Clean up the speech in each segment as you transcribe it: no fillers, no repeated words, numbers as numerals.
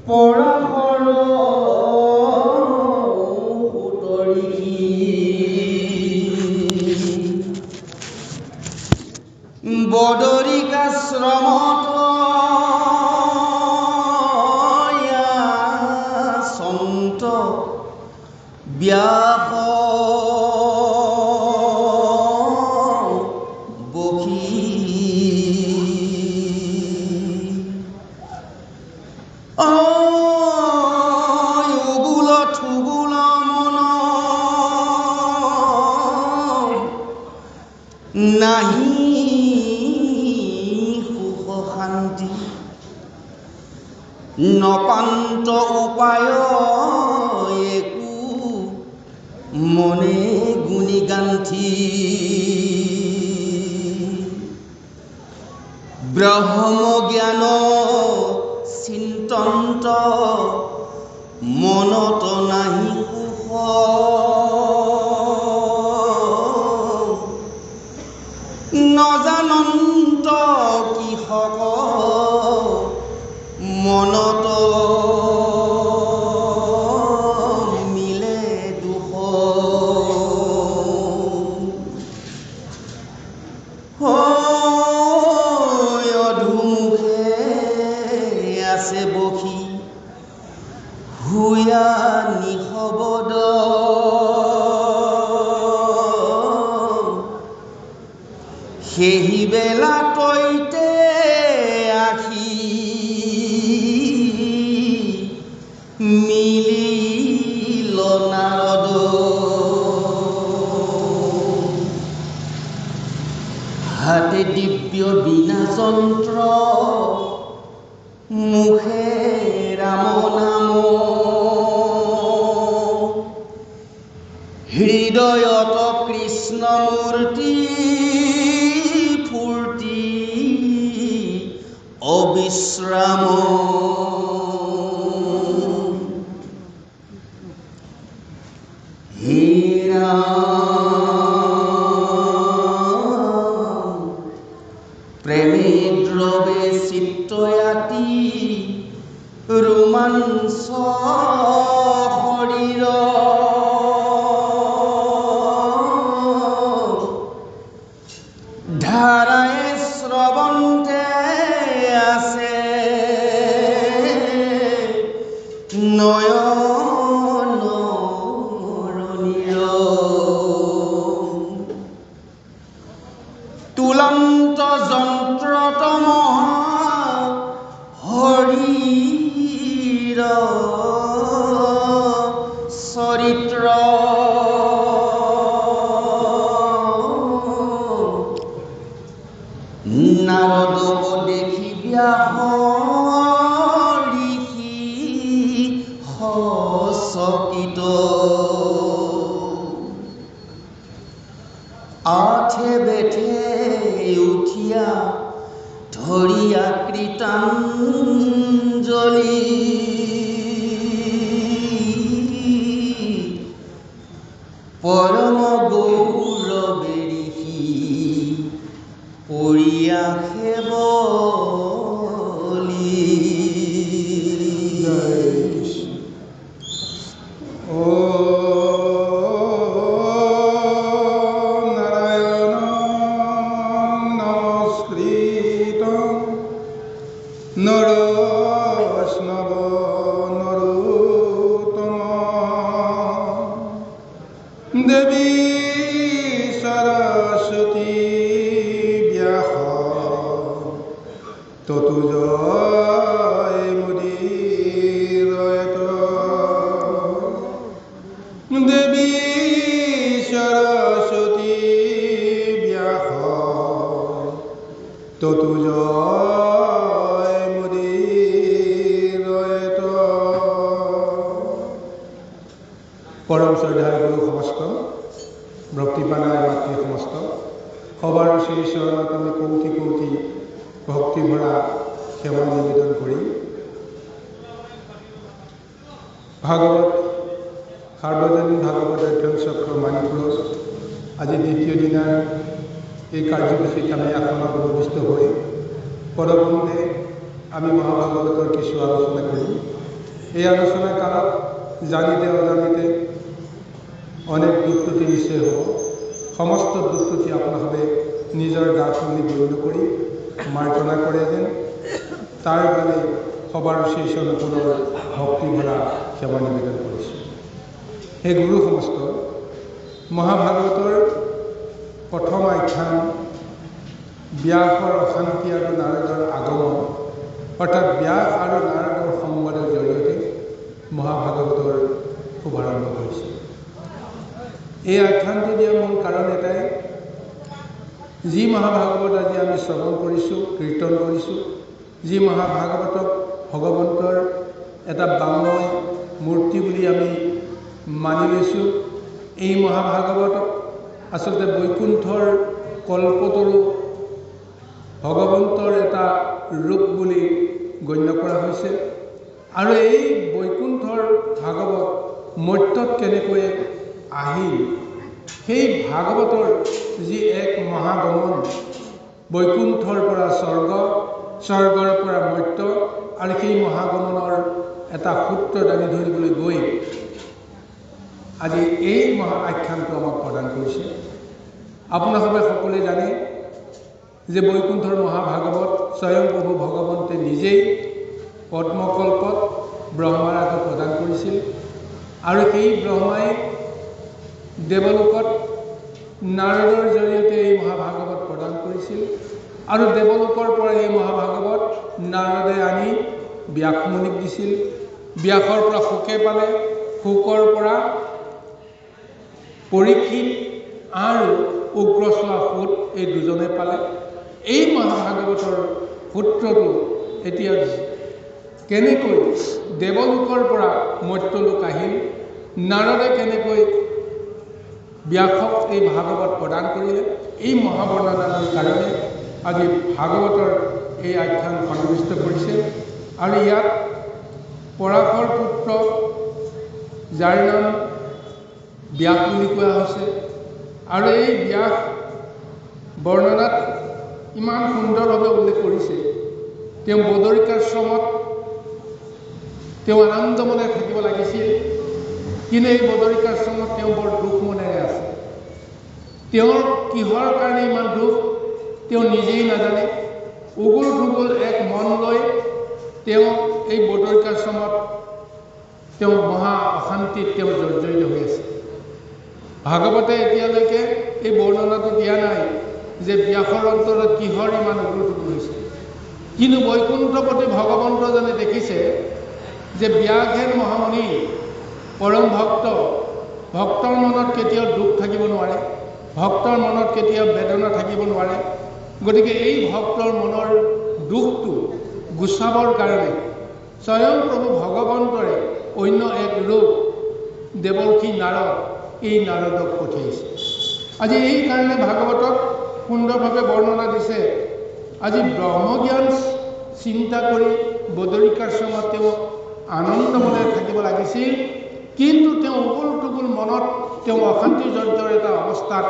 পৰাশৰ সুতৰিষি বদৰিকাশ্ৰমত সন্ত ব্যাস বখি উগুল থুগুল মন নাহি সুখ শান্তি নপান্ত উপায় একো মনে গুণী গান্থি ব্ৰহ্ম জ্ঞান চিন্তন্ত মনত নাহি সুখ নজানন্ত কৃষক মনত মিলে দুখ অধুমুখে আছে বখি হুয়া নিশবদ সেহি বেলা তৈতে আখি মিলিল নাৰদ হাতে দিব্য বীণা যন্ত্ৰ মুখে ৰাম নাম হৃদয়ত কৃষ্ণ মূৰ্তি ফূৰ্তি অবিশ্ৰাম হে ৰাম প্ৰেমে দ্ৰৱে চিত্তয়াতি ৰোমাঞ্চ শৰীৰ ধাৰায়ে শ্ৰৱন্তে আছে নয়ন তুলন্ত যন্ত্ৰতম হৰিৰ চৰিত্ৰ নাৰদক দেখি ব্যাস ঋষি সচকিত আঠে বেঠে উঠিয়া ধৰিয়া কৃতাঞ্জলি পৰম গৌৰৱে ঋষি পৰিয়া সেৱলি নরস্নব নরোত্তম দেবী সরস্বতী ব্যাস ততু জয় মুদিরয়ত দেবী সরস্বতী ব্যাস ততু জয় মুদিরয়ত পরম শ্রদ্ধায় গুরু সমস্ত ভক্তিপানায় মাতৃ সমস্ত সবার শ্রী চরণত আমি কৌটি কৌটি ভক্তি ভরা সেৱা নিবেদন কৰি ভাগবত সাৰ্বজনীন ভাগৱত অধ্যয়ন চক্ৰ মানিপুৰত আজি দ্বিতীয় দিনাৰ এই কাৰ্যসূচীত আমি আসনত উপবিষ্ট হৈ পদবন্ধে আমি মহাভাগৱতৰ কিছু আলোচনা কৰিম। এই আলোচনা কালত জানিতে অজানিতে অনেক দুখ ত্ৰুটি নিশ্চয় হ'ব। সমস্ত দুখ ত্ৰুটি আপোনালোকে নিজৰ গাত তুলি গণ্য কৰি মাৰ্জনা কৰে যেন তাৰ বাবে সবাৰ শ্ৰীচৰণ পুনৰ ভক্তি ভৰা সেৱা নিবেদন কৰিছোঁ। সেই গুৰু সমস্ত মহাভাৰতৰ প্ৰথম আখ্যান ব্যাসৰ অশান্তি আৰু নাৰদৰ আগমন, অৰ্থাৎ ব্যাস আৰু নাৰদৰ সংবাদৰ জৰিয়তে মহাভাগৱতৰ শুভাৰম্ভ কৰিছে। এই আখ্যানটো দিয়া মূল কাৰণ এটাই, যি মহাভাগৱত আজি আমি শ্ৰৱণ কৰিছোঁ, কীৰ্তন কৰিছোঁ, যি মহাভাগৱতক ভগৱন্তৰ এটা বাংময় মূৰ্তি বুলি আমি মানি লৈছোঁ, এই মহাভাগৱতক আচলতে বৈকুণ্ঠৰ কল্পতৰু ভগৱন্তৰ এটা ৰূপ বুলি গণ্য কৰা হৈছে। আৰু এই বৈকুণ্ঠৰ ভাগৱত মৰ্ত্যত কেনেকৈ আহিল, সেই ভাগৱতৰ যি এক মহাগমন, বৈকুণ্ঠৰ পৰা স্বৰ্গ, স্বৰ্গৰ পৰা মৰ্ত্য, আৰু সেই মহাগমনৰ এটা সূত্ৰ দাঙি ধৰিবলৈ গৈ আজি এই মহা আখ্যানটো আমাক প্ৰদান কৰিছে। আপোনালোকে সকলোৱে জানে যে বৈকুণ্ঠৰ মহাভাগৱত স্বয়ং প্ৰভু ভগৱন্তে নিজেই পদ্মকল্পত ব্ৰহ্মাৰ আগত প্ৰদান কৰিছিল, আৰু সেই ব্ৰহ্মাই দেৱলোকত নাৰদৰ জৰিয়তে এই মহাভাগৱত প্ৰদান কৰিছিল, আৰু দেৱলোকৰ পৰা এই মহাভাগৱত নাৰদে আনি ব্যাসমুনিক দিছিল। ব্যাসৰ পৰা শুকে পালে, শুকৰ পৰা পৰীক্ষিত আৰু উগ্ৰচোৱা সুত এই দুজনে পালে। এই মহাভাগৱতৰ সূত্ৰটো এতিয়া কেনেকৈ দেৱলোকৰ পৰা মৰ্ত্যলোক আহিল, নাৰদে কেনেকৈ ব্যাসক এই ভাগৱত প্ৰদান কৰিলে, এই মহাবৰ্ণনাৰ কাৰণে আজি ভাগৱতৰ এই আখ্যান সন্নিৱিষ্ট কৰিছে। আৰু ইয়াত পৰাশৰ পুত্ৰ যাৰ নাম ব্যাস বুলি কোৱা হৈছে, আৰু এই ব্যাস বৰ্ণনাত ইমান সুন্দৰভাৱে উল্লেখ কৰিছে। তেওঁ বদৰিকাশ্ৰমত তেওঁ আনন্দ মনে থাকিব লাগিছিল, কিন্তু এই বদৰিকাশ্ৰমত তেওঁ বৰ দুখ মনেৰে আছে। তেওঁৰ কিহৰ কাৰণে ইমান দুখ তেওঁ নিজেই নাজানে। উগুল থুগুল এক মন লৈ তেওঁ এই বদৰিকাশ্ৰমত তেওঁ মহা অশান্তিত তেওঁ জৰ্জৰিত হৈ আছে। ভাগৱতে এতিয়ালৈকে এই বৰ্ণনাটো দিয়া নাই যে ব্যাসৰ অন্তৰত কিহৰ ইমান উগুল থুগুল হৈছে, কিন্তু বৈকুণ্ঠপতি ভগৱন্তজনে দেখিছে যে ব্যাসেন মহামুনি পৰম ভক্ত, ভক্তৰ মনত কেতিয়াও দুখ থাকিব নোৱাৰে, ভক্তৰ মনত কেতিয়াও বেদনা থাকিব নোৱাৰে। গতিকে এই ভক্তৰ মনৰ দুখটো গুচাবৰ কাৰণে স্বয়ং প্ৰভু ভগৱন্তৰে অন্য এক ৰূপ দেৱৰ্ষি নাৰদ, এই নাৰদক পঠিয়াইছে। আজি এই কাৰণে ভাগৱতত সুন্দৰভাৱে বৰ্ণনা দিছে। আজি ব্ৰহ্মজ্ঞান চিন্তা কৰি বদৰিকাশ্ৰমত তেওঁ আনন্দ মনে থাকিব লাগিছিল, কিন্তু তেওঁ উগুল টুগুল মনত তেওঁ অশান্তি জৰ্জৰ এটা অৱস্থাত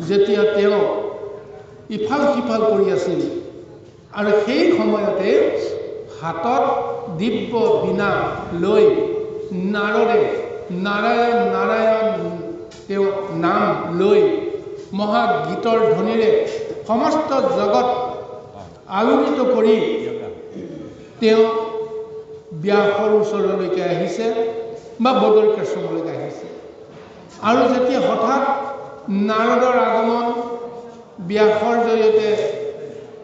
যেতিয়া তেওঁ ইফাল সিফাল কৰি আছিল, আৰু সেই সময়তে হাতত দিব্য বীণা লৈ নাৰদে নাৰায়ণ নাৰায়ণ তেওঁ নাম লৈ মহাগীতৰ ধ্বনিৰে সমস্ত জগত আলোড়িত কৰি তেওঁ ব্যাসৰ ওচৰলৈকে আহিছে বা বদৰিকাশ্ৰমলৈকে আহিছে। আৰু যেতিয়া হঠাৎ নাৰদৰ আগমন ব্যাসৰ জৰিয়তে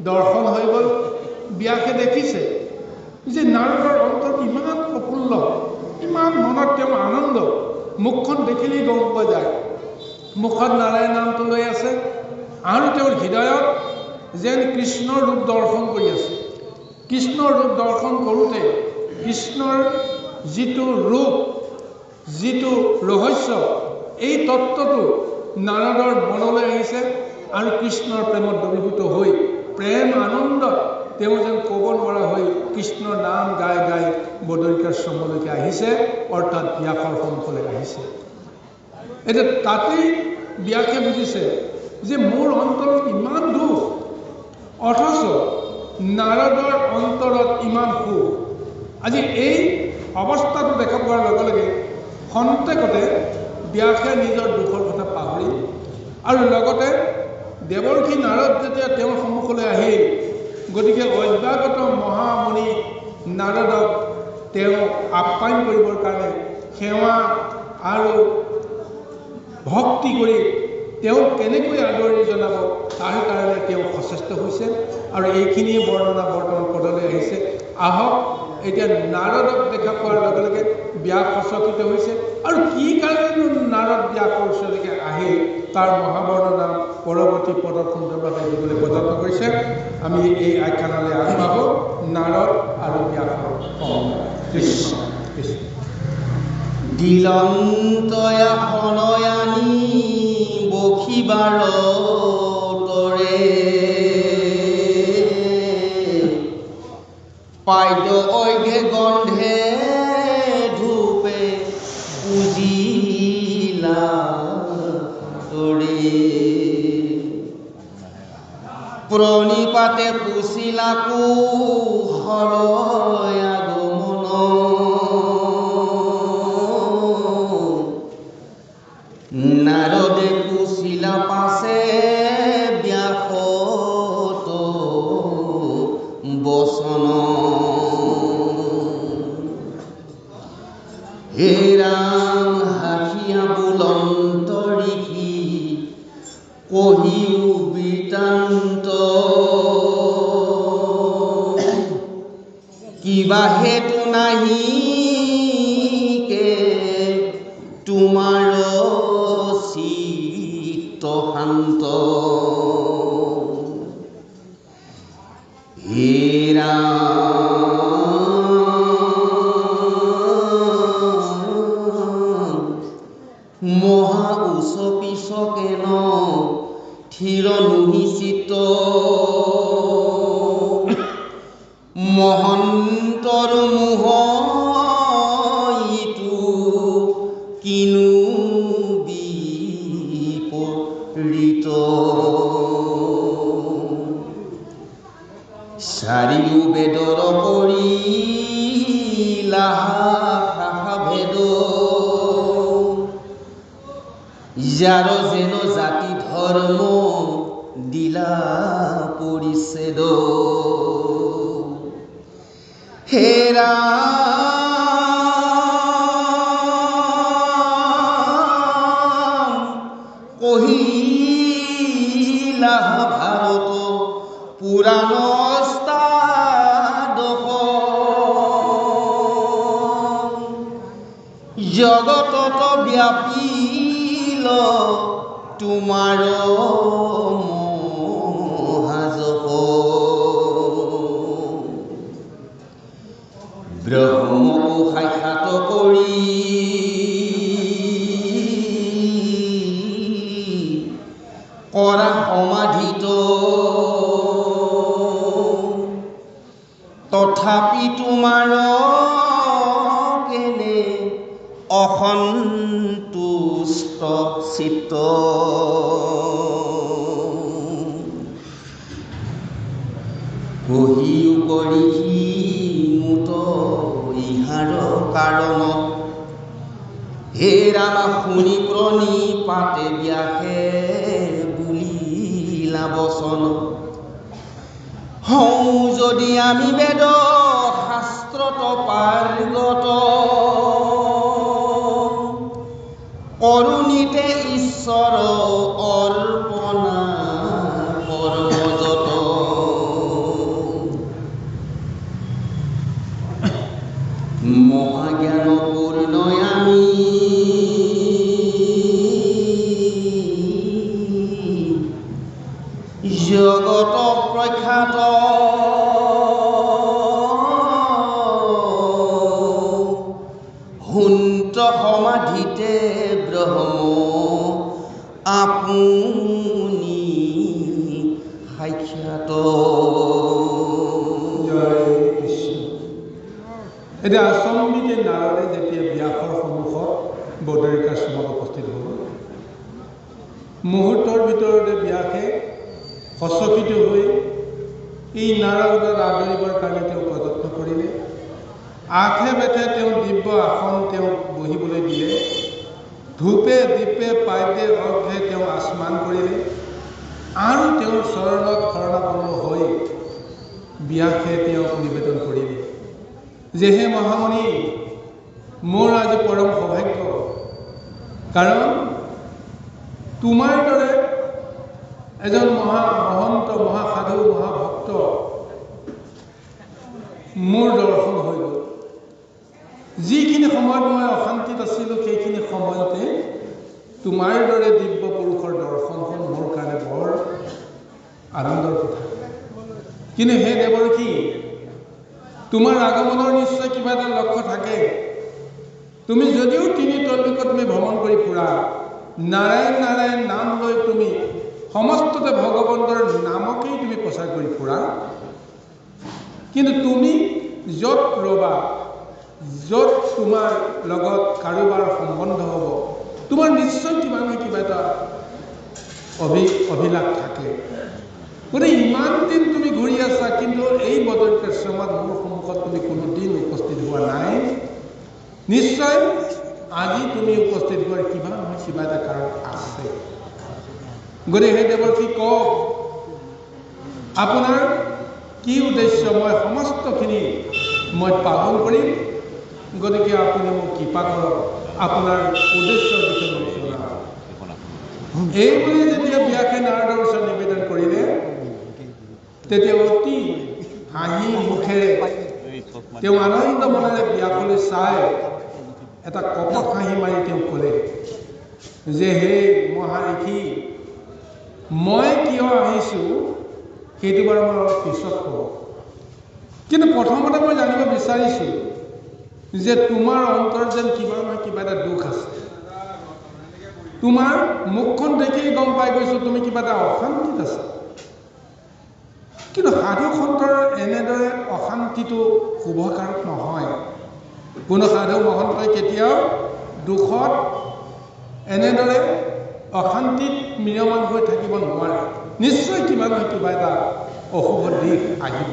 দৰ্শন হৈ গ'ল, ব্যাসে দেখিছে যে নাৰদৰ অন্তৰত ইমান প্ৰফুল্ল, ইমান মনত তেওঁ আনন্দ, মুখখন দেখিলেই গম পোৱা যায় মুখত নাৰায়ণ নামটো লৈ আছে, আৰু তেওঁৰ হৃদয়ত যেন কৃষ্ণৰ ৰূপ দৰ্শন কৰি আছে। কৃষ্ণৰ ৰূপ দৰ্শন কৰোঁতে কৃষ্ণৰ যিটো ৰূপ, যিটো ৰহস্য, এই তত্ত্বটো নাৰদৰ মনলৈ আহিছে, আৰু কৃষ্ণৰ প্ৰেমত দ্ৰৱীভূত হৈ প্ৰেম আনন্দত তেওঁ যেন ক'ব নোৱাৰা হৈ কৃষ্ণৰ নাম গাই গাই বদৰিকাশ্ৰমলৈকে আহিছে, অৰ্থাৎ ব্যাসৰ সন্মুখলৈ আহিছে। এতিয়া তাতেই ব্যাসে বুজিছে যে মোৰ অন্তৰত ইমান দুখ, অথচ নাৰদৰ অন্তৰত ইমান সুখ। আজি এই অৱস্থাটো দেখা পোৱাৰ লগে লগে খন্তেকতে ব্যাসে নিজৰ দুখৰ কথা পাহৰি আৰু লগতে দেৱৰ্ষি নাৰদ যেতিয়া তেওঁৰ সন্মুখলৈ আহিল, গতিকে অভ্যাগত মহামুনি নাৰদক তেওঁ আপ্যায়ন কৰিবৰ কাৰণে সেৱা আৰু ভক্তি কৰি তেওঁক কেনেকৈ আদৰণি জনাব তাৰ কাৰণে তেওঁ সচেষ্ট হৈছে আৰু এইখিনিয়ে বৰ্ণনা বৰ্তমান পদলৈ আহিছে। আহক এতিয়া নাৰদক দেখা পোৱাৰ লগে লগে ব্যাস সচকিত হৈছে আৰু কি কাৰণেনো নাৰদ ব্যাসৰ ওচৰলৈকে আহিল তাৰ মহাবৰ্ণনা পৰৱৰ্তী পদৰ সুন্দৰভাৱে দিবলৈ প্ৰযত্ন কৰিছে। আমি এই আখ্যানলৈ আগবাঢ়ো নাৰদ আৰু ব্যাসৰ কৃষ্ণ কৃষ্ণ। দিলন্তয়া শনয়ানি বখিবাৰ তৰে পাইদ অঘে গন্ধে ধূপে পুজিলা তৰে প্ৰণিপাতে পুছিলাকো হৰয়া গমন নাৰদে পুছিলা পাছে ব্যাসত বচন হে ৰাম হাঁহিয়া বুলন্ত ঋষি কহিও বৃত্তান্ত কিবা হেতু নাহি কে তোমাৰ চিত্ত শান্ত হে মহা উচ পিছকেন থিৰ নুহি চিত মহন্তৰ মোহ ইটো কিনো বিপৰীত চাৰিও বেদৰ পৰি লাহা ভেদ যাৰ যেন জাতি ধৰ্ম দিলা পৰিছেদ হে ৰাম কহিলা ভাৰত পুৰাণ জগতত ব্যাপিল তোমাৰ মহাজপ ব্ৰহ্মকো সাক্ষাৎ কৰি কৰা সমাধিত তথাপি তোমাৰ কেনে অসন্তুষ্ট চিত্ত কহিও কৰিহি মুত ইহাৰ কাৰণ হে ৰাম শুনি প্ৰণিপাতে ব্যাসে বুলিলা বচন হওঁ যদি আমি বেদ শাস্ত্ৰত পাৰ্গত কৰুণীতে ঈশ্বৰ অৰ্পণা কৰ্মযত মহাজ্ঞান পূৰ্ণ আমি জগত প্ৰখ্যাত হুন্ত সমাধিতে ব্ৰহ্ম আপুনি সাক্ষাৎ। এতিয়া আচম্বিতে নাৰদে যেতিয়া ব্যাসৰ সন্মুখত বদৰিকাশ্ৰমত উপস্থিত হ'ল, মুহূৰ্তৰ ভিতৰতে ব্যাসে সচকিত হৈ এই নাৰদক আদৰিবৰ কাৰণে তেওঁ প্ৰযত্ন কৰিলে আঠে বেঠে তেওঁ দিব্য আসন তেওঁক বহিবলৈ দিলে। ধূপে দীপে পাইপে অৰ্ঘে তেওঁ আসমান কৰিলে আৰু তেওঁৰ চৰণত শৰণাপন্ন হৈ ব্যাসে তেওঁক নিবেদন কৰিলে যে হে মহামুনি, মোৰ আজি পৰম সৌভাগ্য, কাৰণ তোমাৰ দৰে এজন মহন্ত মহাসাধু মহাভক্ত মোৰ দৰ্শন হৈ গ'ল। যিখিনি সময়ত মই অশান্তিত আছিলোঁ সেইখিনি সময়তে তোমাৰ দৰে দিব্য পুৰুষৰ দৰ্শন হ'ল মোৰ কাৰণে বৰ আনন্দৰ কথা। কিন্তু হে দেৱৰ্ষি, তোমাৰ আগমনৰ নিশ্চয় কিবা এটা লক্ষ্য থাকে। তুমি যদিও তিনি তল্লিকত তুমি ভ্ৰমণ কৰি ফুৰা, নাৰায়ণ নাৰায়ণ নাম লৈ তুমি সমস্ততে ভগৱন্তৰ নামকেই তুমি প্ৰচাৰ কৰি ফুৰা, কিন্তু তুমি য'ত ৰবা, য'ত তোমাৰ লগত কাৰোবাৰ সম্বন্ধ হ'ব, তোমাৰ নিশ্চয় কিবা নহয় কিবা এটা অভিলাষ থাকে। গতিকে ইমান দিন তুমি ঘূৰি আছা, কিন্তু এই বদৰিকাশ্ৰমত মোৰ সন্মুখত তুমি কোনোদিন উপস্থিত হোৱা নাই। নিশ্চয় আজি তুমি উপস্থিত হোৱাৰ কিবা নহয় কিবা এটা কাৰণ আছে। গতিকে সেই দেৱৰ্ষি কওক, আপোনাৰ কি উদ্দেশ্য? মই সমস্তখিনি মই পালন কৰিম, গতিকে আপুনি মোক কৃপা কৰক, আপোনাৰ উদ্দেশ্যৰ বিষয়ে মোক জনাওক। এইবুলি যেতিয়া ব্যাসে নাৰদৰ ওচৰত নিবেদন কৰিলে, তেতিয়া অতি হাঁহি মুখেৰে তেওঁ আনন্দ মনেৰে ব্যাসলৈ চাই এটা কপট হাঁহি মাৰি তেওঁ ক'লে যে হে মহাৰিষি, মই কিয় আহিছোঁ সেইটো বাৰু মই অলপ পিছত কওঁ, কিন্তু প্ৰথমতে মই জানিব বিচাৰিছোঁ যে তোমাৰ অন্তৰত যেন কিবা নহয় কিবা এটা দুখ আছে। তোমাৰ মুখখন দেখিয়েই গম পাই গৈছোঁ তুমি কিবা এটা অশান্তিত আছা। কিন্তু সাধু সন্তৰ এনেদৰে অশান্তিটো শুভকাৰক নহয়। কোনো সাধু মহন্তই কেতিয়াও দুখত এনেদৰে অশান্তিত ম্ৰিয়মান হৈ থাকিব নোৱাৰে। নিশ্চয় কিবা নহয় কিবা এটা অশুভ দিশ আহিব।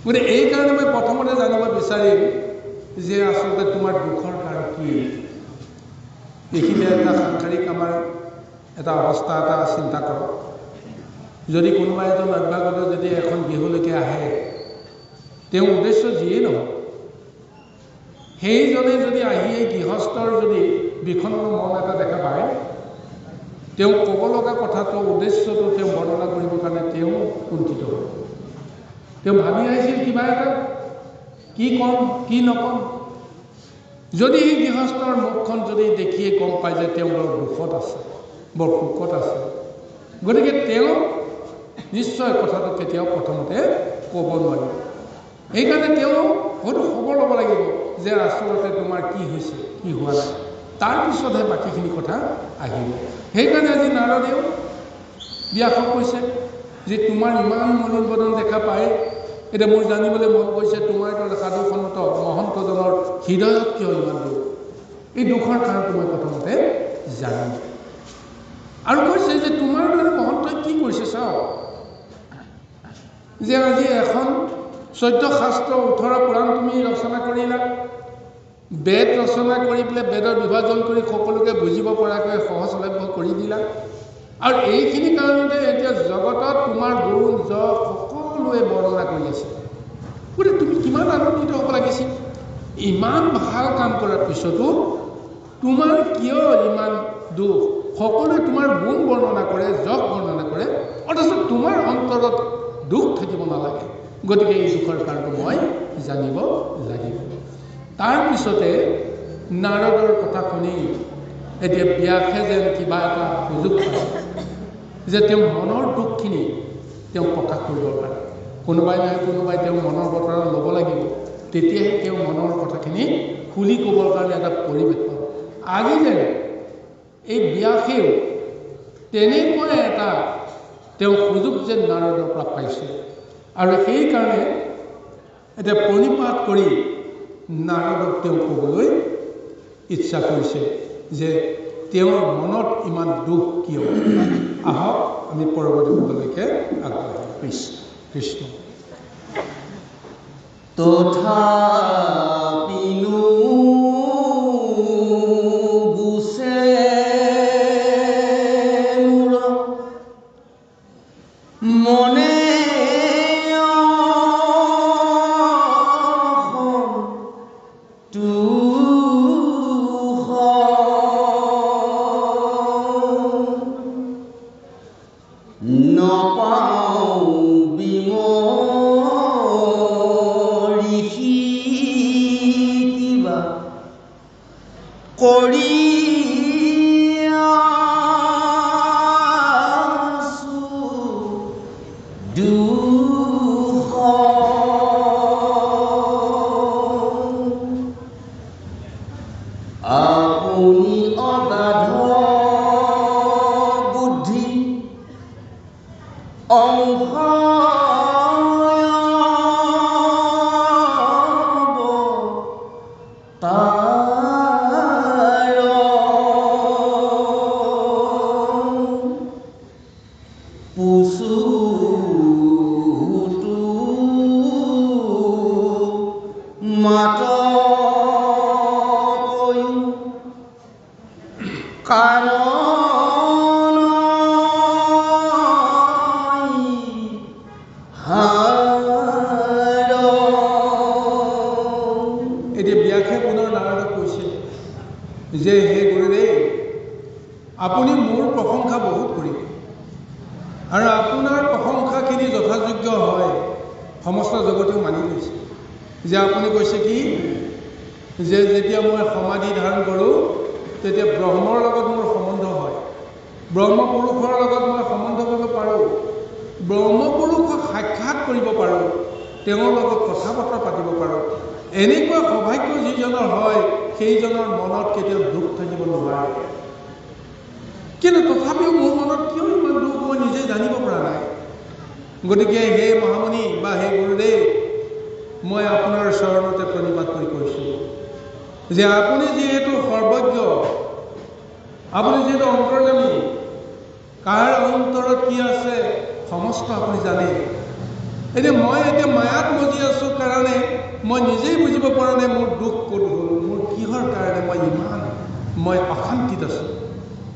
গতিকে এইকাৰণে মই প্ৰথমতে জানিব বিচাৰিম যে আচলতে তোমাৰ দুখৰ কাৰণ কি। এইখিনি এটা সাংসাৰিক আমাৰ এটা অৱস্থা এটা চিন্তা কৰক। যদি কোনোবা এজন অভ্যাগত যদি এখন গৃহলৈকে আহে, তেওঁৰ উদ্দেশ্য যিয়েই নহওক, সেইজনে যদি আহি এই গৃহস্থৰ যদি বিষণ্ণ মন এটা দেখা পায়, তেওঁ ক'ব লগা কথাটো উদ্দেশ্যটো তেওঁ বৰ্ণনা কৰিবৰ কাৰণে তেওঁ কুণ্ঠিত হ'ব। তেওঁ ভাবি আহিছিল কিবা এটা, কি ক'ম কি নক'ম। যদি এই গৃহস্থৰ মুখখন যদি দেখিয়ে গম পায় যে তেওঁ বৰ দুখত আছে, বৰ শোকত আছে, গতিকে তেওঁ নিশ্চয় কথাটো কেতিয়াও প্ৰথমতে ক'ব নোৱাৰিব। সেইকাৰণে তেওঁ হয়তো খবৰ ল'ব লাগিব যে আচলতে তোমাৰ কি হৈছে কি হোৱা নাই, তাৰপিছতহে বাকীখিনি কথা আহিব। সেইকাৰণে আজি নাৰদেও ব্যাসক কৈছে যে তোমাৰ ইমান মলিন বদন দেখা পায়, এতিয়া মোৰ জানিবলৈ মন গৈছে তোমাৰ দৰে সাধু সন্ত মহন্তজনৰ হৃদয়ত কিয় ইমান দুখ। এই দুখৰ কাৰণটো মই প্ৰথমতে জানিম। আৰু কৈছে যে তোমাৰ দৰে মহন্তই কি কৰিছে চাওক, যে আজি এখন 14 শাস্ত্ৰ 18 পুৰাণ তুমি ৰচনা কৰিলা, বেদ ৰচনা কৰি পেলাই বেদৰ বিভাজন কৰি সকলোকে বুজিব পৰাকৈ সহজলভ্য কৰি দিলা। আৰু এইখিনি কাৰণতে এতিয়া জগতত তোমাৰ গুণ যশ সকলোৱে বৰ্ণনা কৰি আছে। গতিকে তুমি কিমান আনন্দিত হ'ব লাগিছিল। ইমান ভাল কাম কৰাৰ পিছতো তোমাৰ কিয় ইমান দুখ? সকলোৱে তোমাৰ গুণ বৰ্ণনা কৰে, যশ বৰ্ণনা কৰে, অথচ তোমাৰ অন্তৰত দুখ থাকিব নালাগে। গতিকে এই দুখৰ কাৰণটো মই জানিব লাগিব। তাৰপিছতে নাৰদৰ কথা শুনি এতিয়া ব্যাসে যেন কিবা এটা সুযোগ পায় যে তেওঁ মনৰ দুখখিনি তেওঁ প্ৰকাশ কৰিব পাৰে। কোনোবাই নহয় কোনোবাই তেওঁ মনৰ বতৰা ল'ব লাগিব, তেতিয়াহে তেওঁ মনৰ কথাখিনি খুলি ক'বৰ কাৰণে এটা পৰিৱেশ পাব। আজি যেন এই ব্যাসেও তেনেকুৱা এটা তেওঁ সুযোগ যেন নাৰদৰ পৰা পাইছে, আৰু সেইকাৰণে এতিয়া প্ৰণিপাত কৰি নাৰদক তেওঁ ক'বলৈ ইচ্ছা কৰিছে যে তেওঁৰ মনত ইমান দুখ কিয়। আহক আমি পৰৱৰ্তী পদলৈকে আগবাঢ়িম। কৃষ্ণ তথা মাতকৈও কাৰণ এতিয়া ব্যাসে পুনৰ নাৰদক কৈছে যে হে গুৰুদেৱ, আপুনি মোৰ প্ৰশংসা বহুত কৰিব আৰু আপোনাৰ প্ৰশংসাখিনি যথাযোগ্য হয় সমস্ত জগতেও মানি লৈছে। যে আপুনি কৈছে কি যে যেতিয়া মই সমাধি ধাৰণ কৰোঁ তেতিয়া ব্ৰহ্মৰ লগত মোৰ সম্বন্ধ হয়, ব্ৰহ্মপুৰুষৰ লগত মই সম্বন্ধ কৰিব পাৰোঁ, ব্ৰহ্মপুৰুষক সাক্ষাৎ কৰিব পাৰোঁ, তেওঁৰ লগত কথা বতৰা পাতিব পাৰোঁ। এনেকুৱা সৌভাগ্য যিজনৰ হয় সেইজনৰ মনত কেতিয়াও দুখ থাকিব নোৱাৰে। কিন্তু তথাপিও মোৰ মনত কিয় ইমান দুখ মই নিজে জানিব পৰা নাই। গতিকে হে মহামুনি বা হে গুৰুদেৱ, মই আপোনাৰ চৰণতে প্ৰণিপাত কৰি কৈছোঁ যে আপুনি যিহেতু সৰ্বজ্ঞ, আপুনি যিহেতু অন্তৰ্যামী, কাৰ অন্তৰত কি আছে সমস্ত আপুনি জানে। এতিয়া মই মায়াত মজি আছোঁ কাৰণে মই নিজেই বুজিব পৰা নাই মোৰ দুখ ক'ত হ'ল, মোৰ কিহৰ কাৰণে মই অশান্তিত আছোঁ।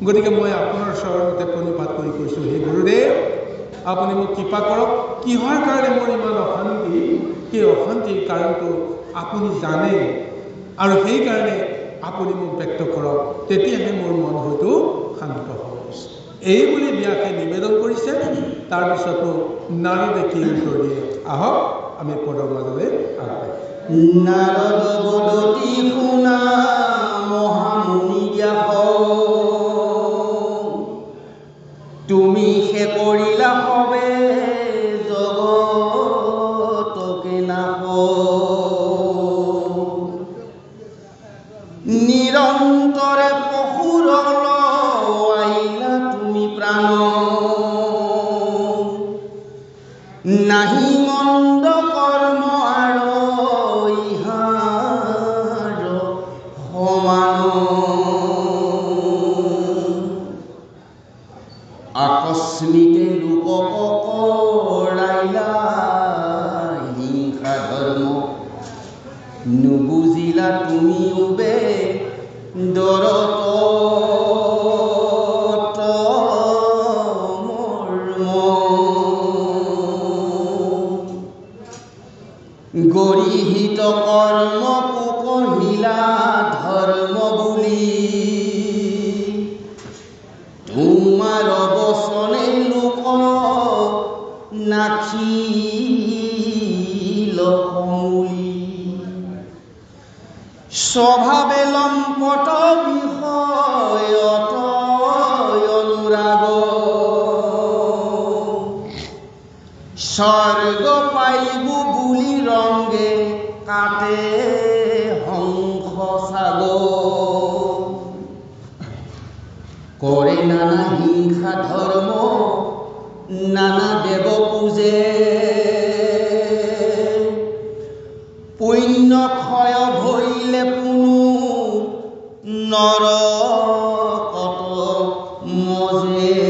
গতিকে মই আপোনাৰ চৰণতে প্ৰণিপাত কৰি কৈছোঁ হে গুৰুদেৱ, আপুনি মোক কৃপা কৰক। কিহৰ কাৰণে মোৰ ইমান অশান্তি, সেই অশান্তিৰ কাৰণটো আপুনি জানে আৰু সেইকাৰণে আপুনি মোক ব্যক্ত কৰক, তেতিয়াহে মোৰ মন হয়তো শান্ত হ'ব। এই বুলি ব্যাসে নিবেদন কৰিছে। তাৰপিছতো নাৰদে কি উত্তৰ দিয়ে, আহক আমি পদৰ মাজলৈ আগবাঢ়ি। নাৰদ বদতি শুনা মহামুনি ব্যাস, তুমি সে কৰিলা সবে জগতকে নাশ, নিৰন্তৰে পশুৰ লৱাইলা তুমি প্ৰাণ, নাহি মন্দ কৰ্ম আৰু ইহাৰ সমান, আকস্মিতে লোকক কৰাইলা হিংসা ধৰ্ম, নুবুজিলা তুমি উবে দৰত গৰিহিত কৰ্ম কুকহিলা ধৰ্ম বুলি, তোমাৰ বচনে লোক নাখিল সমূলি, স্বভাৱে লম্পট বিষয়ত অনুৰাগ, স্বৰ্গ পাইব বুলি ৰংগে কাটে হংস ছাগ, কৰে নানা হিংসা ধৰ্ম নানা দেৱ পূজে, পুণ্য ক্ষয় ভৰিলে পুনু নৰকত মজে,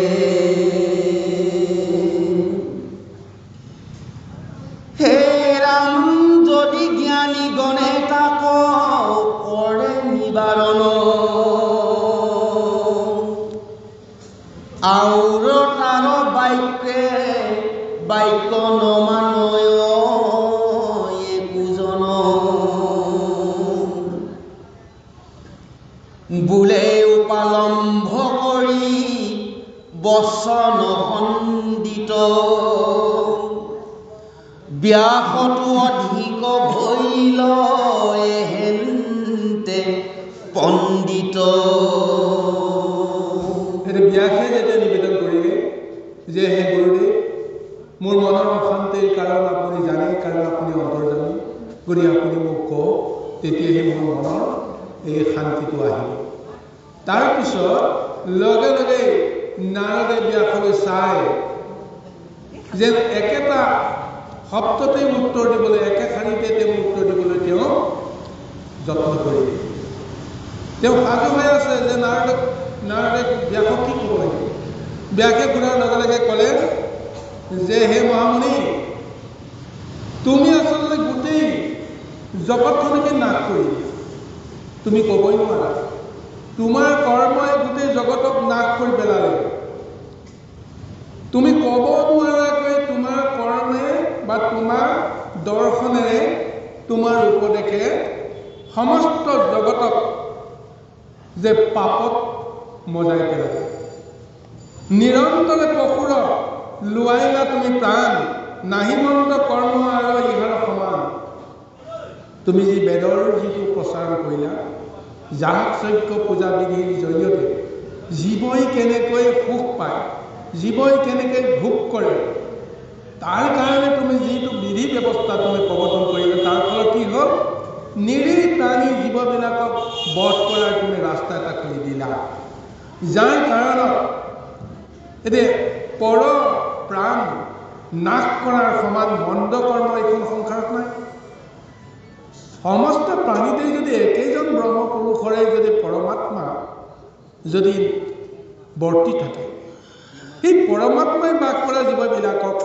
হে ৰাম যদি জ্ঞানী গণে তাক কৰে নিবাৰণ, আউৰ তাৰ বাক্য নমানয় একোজন, বোলে উপালম্ভ কৰি বচন খণ্ডিত, ব্যাসতো অধিক ভৈল এহেন্তে পণ্ডিত। ব্যাসে যেতিয়া নিবেদন কৰিলে যে হে গুৰুদেৱ, মোৰ মনৰ অশান্তিৰ কাৰণ আপুনি জানে, কাৰণ আপুনি অন্তৰ্যামী, গতিকে আপুনি মোক কওক, তেতিয়াহে মোৰ মনৰ এই শান্তিটো আহিব। তাৰপিছত লগে লগে নাৰদে ব্যাসলৈ চাই যেন একেটা শব্দতেই উত্তৰ দিবলৈ, একে শাৰীতে তেওঁ উত্তৰ দিবলৈ তেওঁ যত্ন কৰিলে। তেওঁ সাজু হৈ আছে যে নাৰদে ব্যাসক কি ক'ব লাগে। ব্যাসে শুনাৰ লগে লগে ক'লে যে হে মহামুনি, তুমি আচলতে গোটেই জগতখনকে নাশ কৰি দিয়া। তুমি ক'বই নোৱাৰা তোমাৰ কৰ্মই গোটেই জগতক নাশ কৰি পেলালে। তুমি ক'ব নোৱাৰাকৈ তোমাৰ কৰ্মে বা তোমাৰ দৰ্শনেৰে তোমাৰ উপদেশে সমস্ত জগতক যে পাপত মজাই পেলালে। নিৰন্তৰে পশুৰ লোৱাইলা তুমি প্ৰাণ, নাহিমন্ত কৰ্ম আৰু ইহাৰ সমান। তুমি যি বেদৰ যিটো প্ৰচাৰ কৰিলা, যাগ যজ্ঞ পূজা বিধিৰ জৰিয়তে জীৱই কেনেকৈ সুখ পায়, জীৱই কেনেকৈ ভোগ কৰে, তাৰ কাৰণে তুমি যিটো বিধি ব্যৱস্থা তুমি প্ৰৱৰ্তন কৰিলা, তাৰ ফলত কি হ'ল? নিৰীহ প্ৰাণী জীৱবিলাকক বধ কৰাৰ তুমি ৰাস্তা এটা খুলি দিলা, যাৰ কাৰণত এতিয়া পৰ প্ৰাণ নাশ কৰাৰ সমান মন্দ কৰ্ম এইখন সংসাৰত নাই। সমস্ত প্ৰাণীতে যদি একেজন ব্ৰহ্মপুৰুষৰে যদি পৰমাত্মা যদি বৰ্তি থাকে, সেই পৰমাত্মাই বাস কৰা জীৱবিলাকক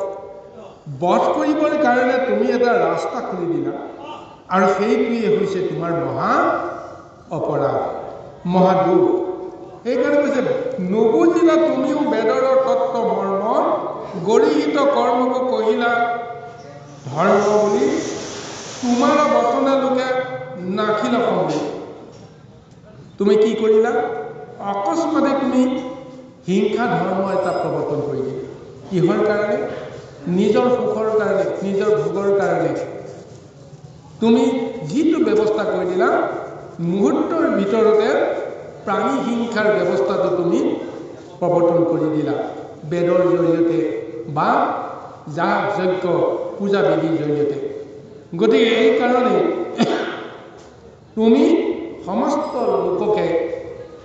বধ কৰিবৰ কাৰণে তুমি এটা ৰাস্তা খুলি দিলা, আৰু সেইটোৱে হৈছে তোমাৰ মহা অপৰাধ, মহাদোষ। সেইকাৰণে কৈছে নুবুজিলা তুমিও বেদৰ তত্ত্ব মৰ্ম, গৰিহিত কৰ্মক কহিলা ধৰ্ম বুলি, তোমাৰ বচনে লোকে নাখিল সম্ভৱ। তুমি কি কৰিলা? অকস্মাতে তুমি হিংসা ধৰ্ম এটা প্ৰৱৰ্তন কৰি দিলা। কিহৰ কাৰণে? নিজৰ সুখৰ কাৰণে, নিজৰ ভোগৰ কাৰণে। তুমি যিটো ব্যৱস্থা কৰি দিলা, মুহূৰ্তৰ ভিতৰতে প্ৰাণী হিংসাৰ ব্যৱস্থাটো তুমি প্ৰৱৰ্তন কৰি দিলা বেদৰ জৰিয়তে বা যাগ যজ্ঞ পূজা বিধিৰ জৰিয়তে। গতিকে এইকাৰণে তুমি সমস্ত লোককে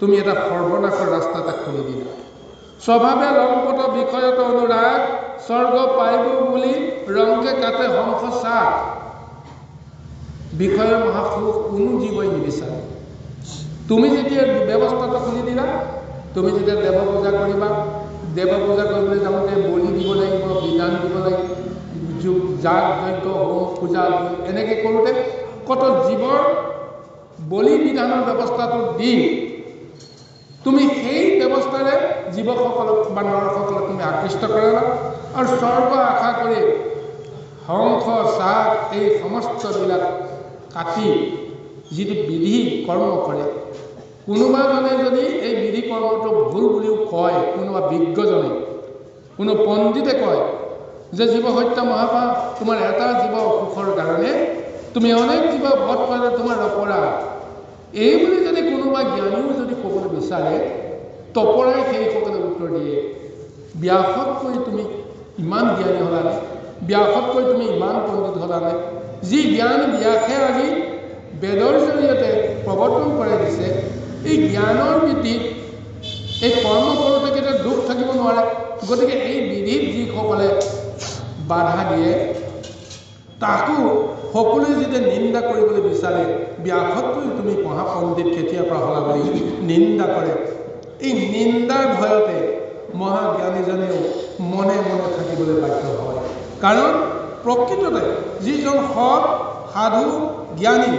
তুমি এটা সৰ্বনাশৰ ৰাস্তা এটা খুলি দিলা। স্বভাৱে লম্পট বিষয়ত অনুৰাগ, স্বৰ্গ পাইব বুলি ৰংকে কাটে হংস চাক। বিষয়ৰ মহাসুখ কোনো জীৱই নিবিচাৰে। তুমি যেতিয়া ব্যৱস্থাটো খুলি দিলা, তুমি যেতিয়া দেৱ পূজা কৰিবা, দেৱ পূজা কৰিবলৈ যাওঁতে বলি দিব লাগিব, বিধান দিব লাগিব, যাগ যজ্ঞ হোম পূজা এনেকৈ কৰোঁতে কত জীৱৰ বলি বিধানৰ ব্যৱস্থাটো দি তুমি সেই ব্যৱস্থাৰে জীৱসকলক বা নৰসকলক তুমি আকৃষ্ট কৰালা, আৰু স্বৰ্গ আশা কৰি হংস চাক এই সমস্তবিলাক কাটি যিটো বিধি কৰ্ম কৰে, কোনোবাজনে যদি এই বিধি কৰ্মটো ভুল বুলিও কয়, কোনোবা বিজ্ঞজনে, কোনো পণ্ডিতে কয় যে জীৱ হত্যা মহাপাপ, তোমাৰ এটা জীৱ সুখৰ কাৰণে তুমি অনেক জীৱ বধ কৰিলে তোমাৰ অপৰাধ, এই বুলি যদি কোনোবা জ্ঞানীও যদি ক'বলৈ বিচাৰে, তপৰাই সেইসকলে উত্তৰ দিয়ে, ব্যাসতকৈ তুমি ইমান জ্ঞানী হলানে? ব্যাসতকৈ তুমি ইমান পণ্ডিত হলানে? যি জ্ঞান ব্যাসে আজি বেদৰ জৰিয়তে প্ৰৱৰ্তন কৰাই দিছে, এই জ্ঞানৰ ভিত্তিত এই কৰ্ম কৰোঁতে কেতিয়াও দুখ থাকিব নোৱাৰে। গতিকে এই বিধিত যিসকলে বাধা দিয়ে, তাকো সকলোৱে যেতিয়া নিন্দা কৰিবলৈ বিচাৰে, ব্যাসতকৈ তুমি মহাপণ্ডিত কেতিয়াৰ পৰা হলা বুলি নিন্দা কৰে। এই নিন্দাৰ ভয়তে মহাজ্ঞানীজনেও মনে মনে থাকিবলৈ বাধ্য হয়। কাৰণ প্ৰকৃততে যিজন সৎ সাধু জ্ঞানী,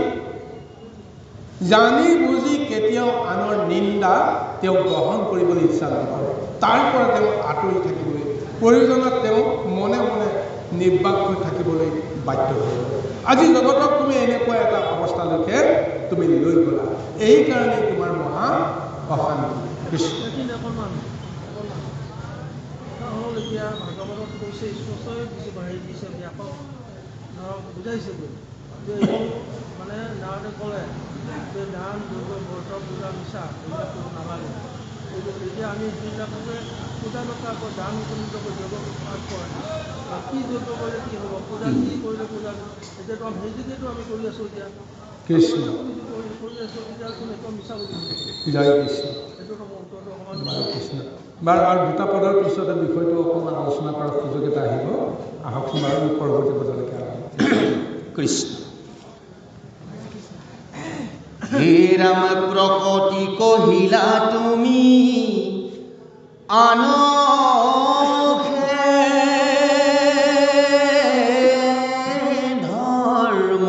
জানি বুজি কেতিয়াও আনৰ নিন্দা তেওঁ গ্ৰহণ কৰিবলৈ ইচ্ছা নকৰে, তাৰ পৰা তেওঁ আঁতৰি থাকিবলৈ, প্ৰয়োজনত তেওঁ মনে মনে নিৰ্বাক হৈ থাকিবলৈ বাধ্য হয়। আজি জগতক তুমি এনেকুৱা এটা অৱস্থালৈকে তুমি লৈ গলা, এইকাৰণে তোমাৰ মহা অশান্তি। কৃষ্ণ এতিয়া ভাগৱতত কৈছে, স্পষ্টই দিছে, ব্যাপক ধৰক বুজাইছে যে এইটো মানে নাৰদে ক'লে যে দান যজ্ঞ ব্ৰত পূজা মিছা এইবিলাক কৰিব নালাগে। এতিয়া আমি সেইবিলাককে পূজা নকৰাকৈ দান কৰি যজ্ঞ পাঠ কৰে, কি যজ্ঞ কৰিলে কি হ'ব, পূজা কি কৰিলে পূজা, এতিয়াতো আমি সেইটোকেতো আমি কৰি আছোঁ। এতিয়া কৃষ্ণ কৰি আছোঁ, তেতিয়াচোন একদম মিছা বুলি জয় কৃষ্ণ। সেইটোতো উত্তৰটো অকণমান কৃষ্ণ বাৰু আৰু দুটা পদৰ পিছতে বিষয়টো অকণমান আলোচনা কৰাৰ সুযোগ এটা আহিব। আহকচোন বাৰু আমি পৰৱৰ্তী পদলৈকে আহোঁ। কৃষ্ণ হে ৰাম প্ৰকটি কহিলা তুমি আনখে ধৰ্ম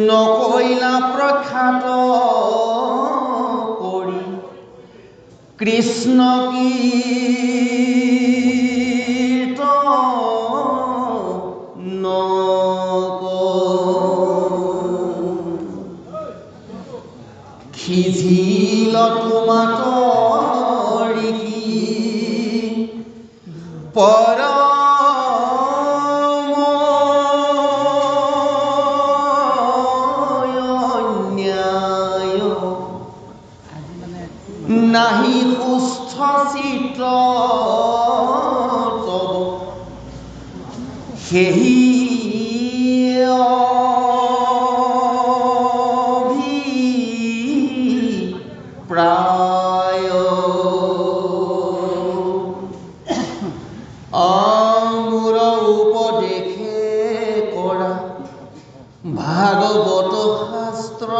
নকৈলা প্ৰখ্যাত কৰি কৃষ্ণ কীৰ্তন খিজিল তোমাতৰি পৰম ন্যায় নাহি সুস্থ চিত্ৰ তব সেহি প্ৰায় মোৰ উপদেশে কৰা ভাগৱত শাস্ত্ৰ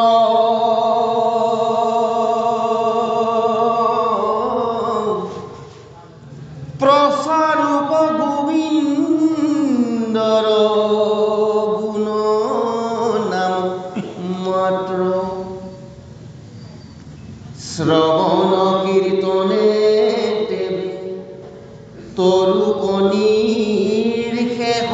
প্ৰচাৰূপ গোবিন্দৰ গুণ নাম মাত্ৰ শ্ৰৱণ কীৰ্তনে দেৱে তৰুকণীৰ শেষ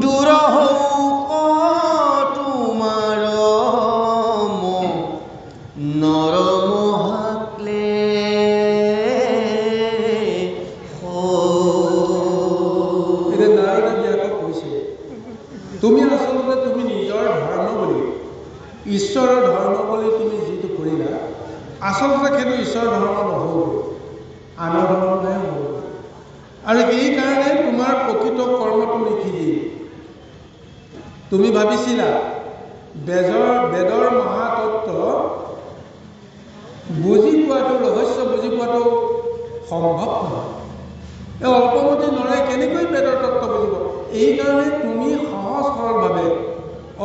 দুৰহ তোমাৰ নৰমহাক্লে তুমি আচলতে তুমি নিজৰ ধৰ্ম বুলি ঈশ্বৰৰ ধৰ্ম বুলি তুমি যিটো কৰিলা আচলতে সেইটো ঈশ্বৰৰ ধৰ্ম নহ'ব আনৰ ধৰ্মহে হ'ব আৰু এইকাৰণে তোমাৰ প্ৰকৃত কৰ্মটো লিখি দিয়ে তুমি ভাবিছিলা বেদৰ মহাতত্ত্ব বুজি পোৱাটো ৰহস্য বুজি পোৱাটো সম্ভৱ নহয় এই অল্পমতি নৰে কেনেকৈ বেদৰ তত্ত্ব বুজিব এইকাৰণে তুমি সহজ সৰলভাৱে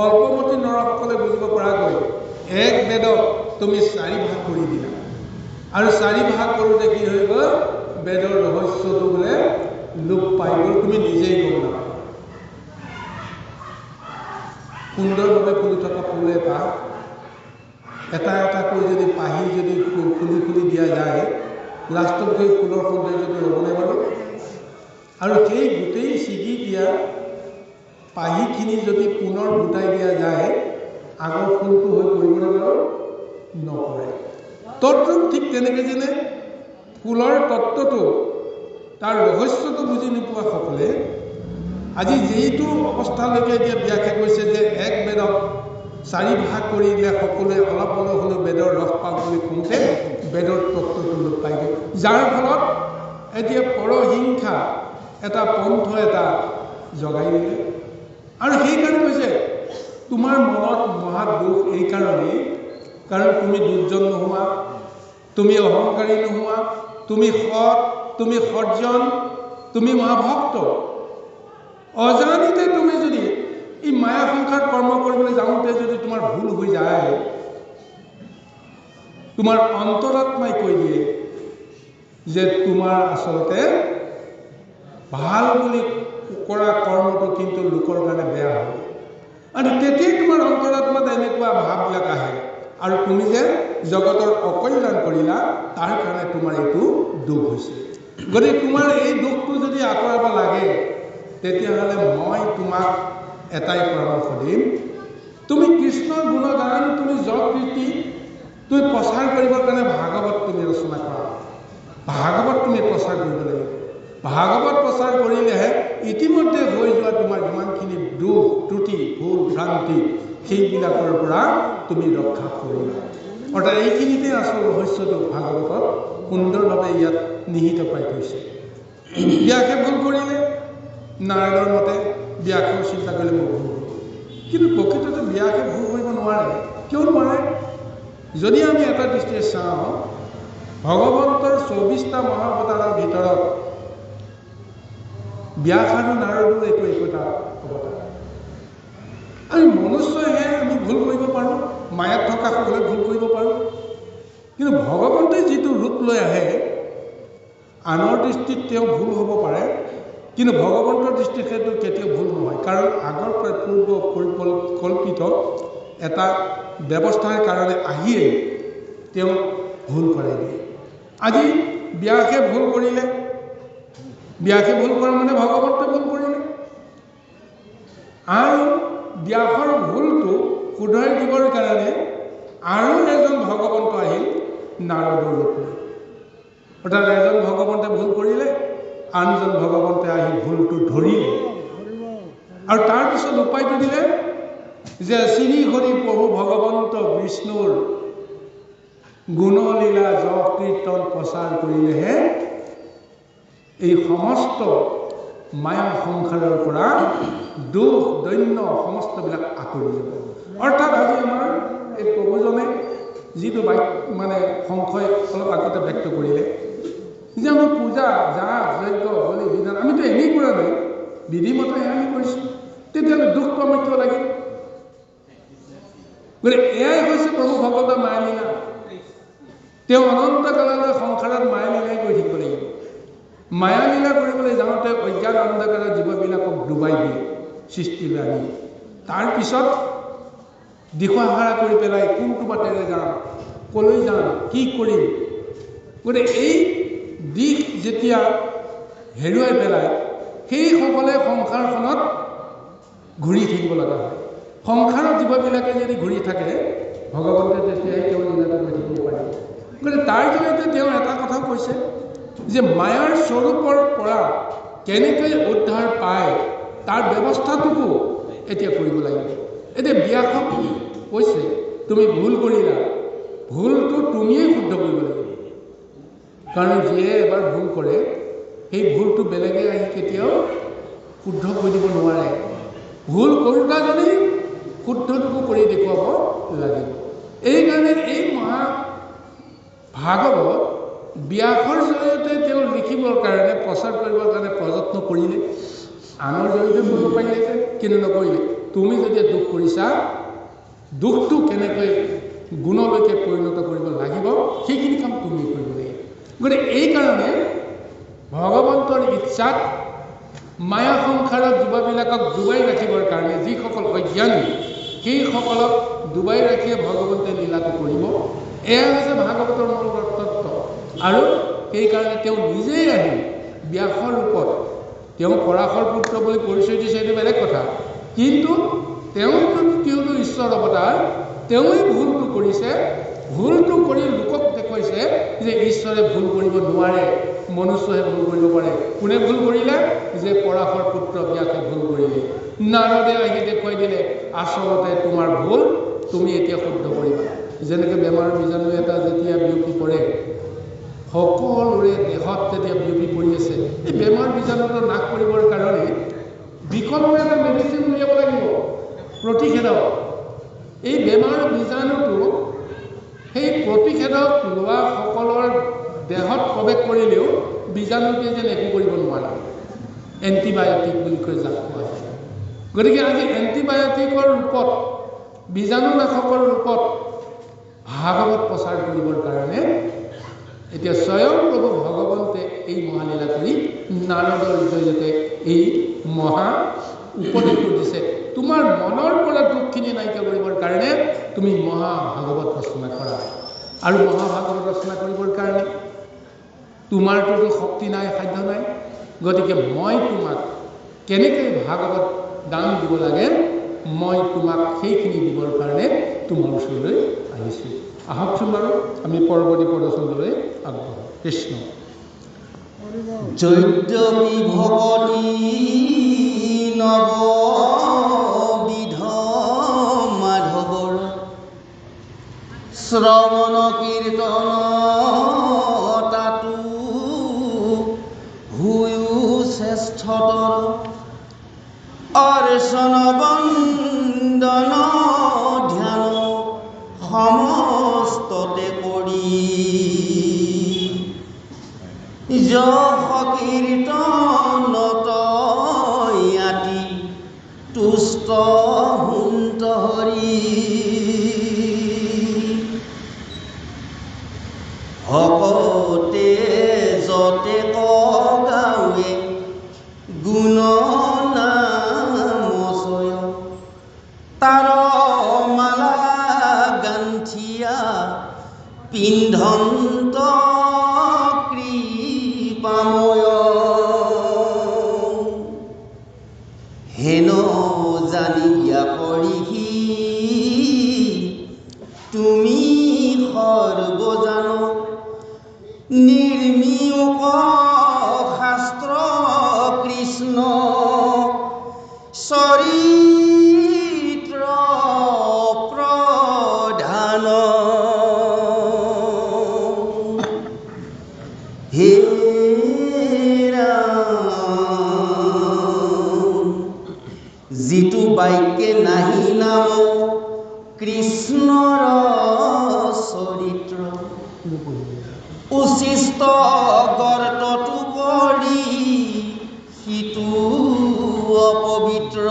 অল্পমতি নৰসকলে বুজিব পৰাকৈ এক বেদক তুমি 4 ভাগ কৰি দিলা আৰু 4 ভাগ কৰোঁতে কি হৈ গ'ল বেদৰ ৰহস্যটো বোলে লোপ পাই গ'ল তুমি নিজেই গম নাপাবা সুন্দৰভাৱে ফুলি থকা ফুল এটা এটাকৈ যদি পাহি যদি খুলি দিয়া যায় লাষ্টত গৈ ফুলৰ সৌন্দৰ্যটো হ'বনে বাৰু আৰু সেই গোটেই ছিগি দিয়া পাহিখিনি যদি পুনৰ গোটাই দিয়া যায় আগৰ ফুলটো হৈ পৰিবনে বাৰু নপৰে তদ্ৰূপ ঠিক তেনেকৈ যেনে ফুলৰ তত্ত্বটো তাৰ ৰহস্যটো বুজি নোপোৱা সকলে আজি যিটো অৱস্থালৈকে এতিয়া ব্যাখ্যা কৰিছে যে এক বেদক 4 ভাগ কৰি দিলে সকলোৱে অলপ অলপ হ'লেও বেদৰ ৰস পাওক বুলি কওঁতে বেদৰ তত্ত্বটো লোপ পাই গ'ল যাৰ ফলত এতিয়া পৰহিংসা এটা পন্থ এটা জগাই দিলে আৰু সেইকাৰণে কৈছে তোমাৰ মনত মহা দুখ এইকাৰণেই কাৰণ তুমি দুৰ্জন নোহোৱা তুমি অহংকাৰী নোহোৱা তুমি সৎ তুমি সজ্জন তুমি মহাভক্ত অজানিতে তুমি যদি এই মায়া সংসাৰ কৰ্ম কৰিবলৈ যাওঁতে যদি তোমাৰ ভুল হৈ যায় তোমাৰ অন্তৰাত্মাই কৈ দিয়ে যে তোমাৰ আচলতে ভাল বুলি কৰা কৰ্মটো কিন্তু লোকৰ কাৰণে বেয়া হয় আৰু তেতিয়াই তোমাৰ অন্তৰাত্মাত এনেকুৱা ভাৱবিলাক আহে আৰু তুমি যে জগতৰ অকল্যাণ কৰিলা তাৰ কাৰণে তোমাৰ এইটো দুখ হৈছে গতিকে তোমাৰ এই দুখটো যদি আঁতৰাব লাগে তেতিয়াহ'লে মই তোমাক এটাই পৰামৰ্শ দিম তুমি কৃষ্ণৰ গুণগান তুমি যত কীৰ্তি তুমি প্ৰচাৰ কৰিবৰ কাৰণে ভাগৱত তুমি ৰচনা কৰা ভাগৱত তুমি প্ৰচাৰ কৰিব লাগিব ভাগৱত প্ৰচাৰ কৰিলেহে ইতিমধ্যে হৈ যোৱা তোমাৰ যিমানখিনি দুখ ত্ৰুটি ভুল ভ্ৰান্তি সেইবিলাকৰ পৰা তুমি ৰক্ষা কৰিবা অৰ্থাৎ এইখিনিতে আচল ৰহস্যটো ভাগৱতত সুন্দৰভাৱে ইয়াত নিহিত পাই থৈছে ব্যাসে ভুল কৰিলে নাৰদৰ মতে ব্যাসৰ চিন্তা কৰিলে মই ভুল কৰোঁ কিন্তু প্ৰকৃততে ব্যাসে ভুল কৰিব নোৱাৰে কিয় নোৱাৰে যদি আমি এটা দৃষ্টিৰে চাওঁ ভগৱন্তৰ 24টা মহাৱতাৰৰ ভিতৰত ব্যাস আৰু নাৰদৰ একোটা অৱতাৰ আমি মনুষ্যহে আমি ভুল কৰিব পাৰোঁ মায়াত থকা সকলে ভুল কৰিব পাৰোঁ কিন্তু ভগৱন্তই যিটো ৰূপ লৈ আহে আনৰ দৃষ্টিত তেওঁ ভুল হ'ব পাৰে, কিন্তু ভগৱন্তৰ দৃষ্টিত সেইটো কেতিয়াও ভুল নহয়, কাৰণ আগৰ পৰাই পূৰ্ব পৰিকল্পিত এটা ব্যৱস্থাৰ কাৰণে আহিয়েই তেওঁ ভুল কৰাই দিয়ে। আজি ব্যাসে ভুল কৰিলে, ব্যাসে ভুল কৰা মানে ভগৱন্তে ভুল কৰিলে, আৰু ব্যাসৰ ভুলটো শুধৰাই দিবৰ কাৰণে আৰু এজন ভগৱন্ত আহিল নাৰদৰ ৰূপ লৈ। অৰ্থাৎ এজন ভগৱন্তে ভুল কৰিলে, আনজন ভগৱন্তে আহি ভুলটো ধৰিলে, আৰু তাৰপিছত উপায়টো দিলে যে শ্ৰী হৰি প্ৰভু ভগৱন্ত বিষ্ণুৰ গুণলীলা যশ কীৰ্তন প্ৰচাৰ কৰিলেহে এই সমস্ত মায়া সংসাৰৰ পৰা দুখ দৈন্য সমস্তবিলাক আঁতৰি যাব। অৰ্থাৎ আজি আমাৰ এই প্ৰভুজনে যিটো মানে সংশয় অলপ আগতে ব্যক্ত কৰিলে যে আমি পূজা যাগ যজ্ঞ বলি বিধান আমিতো এনেই কৰা নাই, বিধিমতে আমি কৰিছোঁ, তেতিয়াহ'লে দুখটো আমাৰ কিয় লাগে? গতিকে এয়াই হৈছে প্ৰভু ভগৱন্তৰ মায়া লীলা। তেওঁ অনন্ত কাললৈ সংসাৰত মায়া লীলাই কৰি থাকিব লাগিব। মায়া লীলা কৰিবলৈ যাওঁতে অজ্ঞান অন্ধকাৰৰ জীৱবিলাকক ডুবাই দিয়ে সৃষ্টিলৈ আনি, তাৰপিছত দিশহাৰা কৰি পেলাই কোনটো বাটেৰে যাম, কলৈ যাম, কি কৰিম। গতিকে এই দিশ যেতিয়া হেৰুৱাই পেলায় সেইসকলে সংসাৰখনত ঘূৰি থাকিব লগা হয়। সংসাৰৰ জীৱবিলাকে যদি ঘূৰি থাকে ভগৱন্তে তেতিয়াই তেওঁ লীলাটো কৰি থাকিব পাৰে। গতিকে তাৰ জৰিয়তে তেওঁ এটা কথা কৈছে যে মায়াৰ স্বৰূপৰ পৰা কেনেকৈ উদ্ধাৰ পায় তাৰ ব্যৱস্থাটোকো এতিয়া কৰিব লাগিব। এতিয়া ব্যাসক কৈছে তুমি ভুল কৰিলা, ভুলটো তুমিয়ে শুদ্ধ কৰিব লাগিব, কাৰণ যিয়ে এবাৰ ভুল কৰে সেই ভুলটো বেলেগে আহি কেতিয়াও শুদ্ধ কৰি দিব নোৱাৰে। ভুল কৰোঁতা যদি শুদ্ধটোকো কৰি দেখুৱাব লাগিব। এইকাৰণে এই মহা ভাগৱত ব্যাসৰ জৰিয়তে তেওঁ লিখিবৰ কাৰণে প্ৰচাৰ কৰিবৰ কাৰণে প্ৰযত্ন কৰিলে। আনৰ জৰিয়তে কৰিব পাৰিলে কিন্তু নকৰিলে। তুমি যেতিয়া দুখ কৰিছা, দুখটো কেনেকৈ গুণলৈকে পৰিণত কৰিব লাগিব সেইখিনি কাম তুমি কৰিব লাগিব। গতিকে এইকাৰণে ভগৱন্তৰ ইচ্ছাত মায়া সংসাৰত জীৱবিলাকক ডুবাই ৰাখিবৰ কাৰণে যিসকল অজ্ঞানী সেইসকলক ডুবাই ৰাখিয়ে ভগৱন্তে লীলাটো কৰিব। এয়া হৈছে ভাগৱতৰ মূল তত্ত্ব। আৰু সেইকাৰণে তেওঁ নিজেই আহি ব্যাসৰ ৰূপত, তেওঁ পৰাশৰ পুত্ৰ বুলি পৰিচয় দিছে এইটো বেলেগ কথা, কিন্তু তেওঁতো যিহেতু ঈশ্বৰ অৱতাৰ, তেওঁই ভুলটো কৰিছে, ভুলটো কৰি লোকক দেখুৱাইছে যে ঈশ্বৰে ভুল কৰিব নোৱাৰে, মনুষ্যহে ভুল কৰিব পাৰে। কোনে ভুল কৰিলে? যে পৰাশৰ পুত্ৰ ব্যাসে ভুল কৰিলে। নাৰদে আহি দেখুৱাই দিলে আচলতে তোমাৰ ভুল, তুমি এতিয়া শুদ্ধ কৰিবা। যেনেকৈ বেমাৰ বীজাণু এটা যেতিয়া বিয়পি পৰে, সকলোৰে দেহত যেতিয়া বিয়পি পৰি আছে, এই বেমাৰ বীজাণুটো নাশ কৰিবৰ কাৰণে বিকল্প এটা মেডিচিন উলিয়াব লাগিব, প্ৰতিষেধক। এই বেমাৰ বীজাণুটো সেই প্ৰতিষেধক লোৱা সকলৰ দেহত প্ৰৱেশ কৰিলেও বীজাণুটোৱে যেন একো কৰিব নোৱাৰে। এণ্টিবায়'টিক বুলি কৈ যাক কোৱা হয়। গতিকে আজি এণ্টিবায়'টিকৰ ৰূপত, বীজাণুনাশকৰ ৰূপত ভাগৱত প্ৰচাৰ কৰিবৰ কাৰণে এতিয়া স্বয়ং প্ৰভু ভগৱন্তে এই মহালীলা কৰি নাৰদৰ জৰিয়তে এই মহা উপদেশটো দিছে। তোমাৰ মনৰ পৰা দুখখিনি নাইকিয়া কৰিবৰ কাৰণে তুমি মহাভাগৱত ৰচনা কৰা। আৰু মহাভাগৱত ৰচনা কৰিবৰ কাৰণে তোমাৰটোতো শক্তি নাই, সাধ্য নাই। গতিকে মই তোমাক কেনেকৈ ভাগৱত দান দিব লাগে, মই তোমাক সেইখিনি দিবৰ কাৰণে তোমাৰ ওচৰলৈ আহিছোঁ। আহকচোন বাৰু আমি পৰৱৰ্তী প্ৰদৰ্শনলৈ আগবাঢ়ো। কৃষ্ণ। যদ্যপি ভগতি নৱবিধ মাধৱৰ শ্ৰৱণ কীৰ্তন তাতো হুয়ো শ্ৰেষ্ঠতৰ অৰ্চন বন্দন ধ্যান সমস্ততে কৰি যশ কীৰ্তনত আতি তুষ্ট হুন্ত হৰি ভকতে প্ৰত্যেক গাঁৱে গুণ নামচয় তাৰ মালা গান্ঠিয়া পিন্ধন্ত কৃপাময় হেন জানিয়া কৰিহি তুমি সৰ্বজান নিৰ্মিয়ক শাস্ত্ৰ কৃষ্ণ চৰিত্ৰ প্ৰধান হে যিটো বাক্যে নাহি নাম কৃষ্ণৰ চৰিত্ৰ উচিষ্ট গৰ্তটো পৰি সিটো অপবিত্ৰ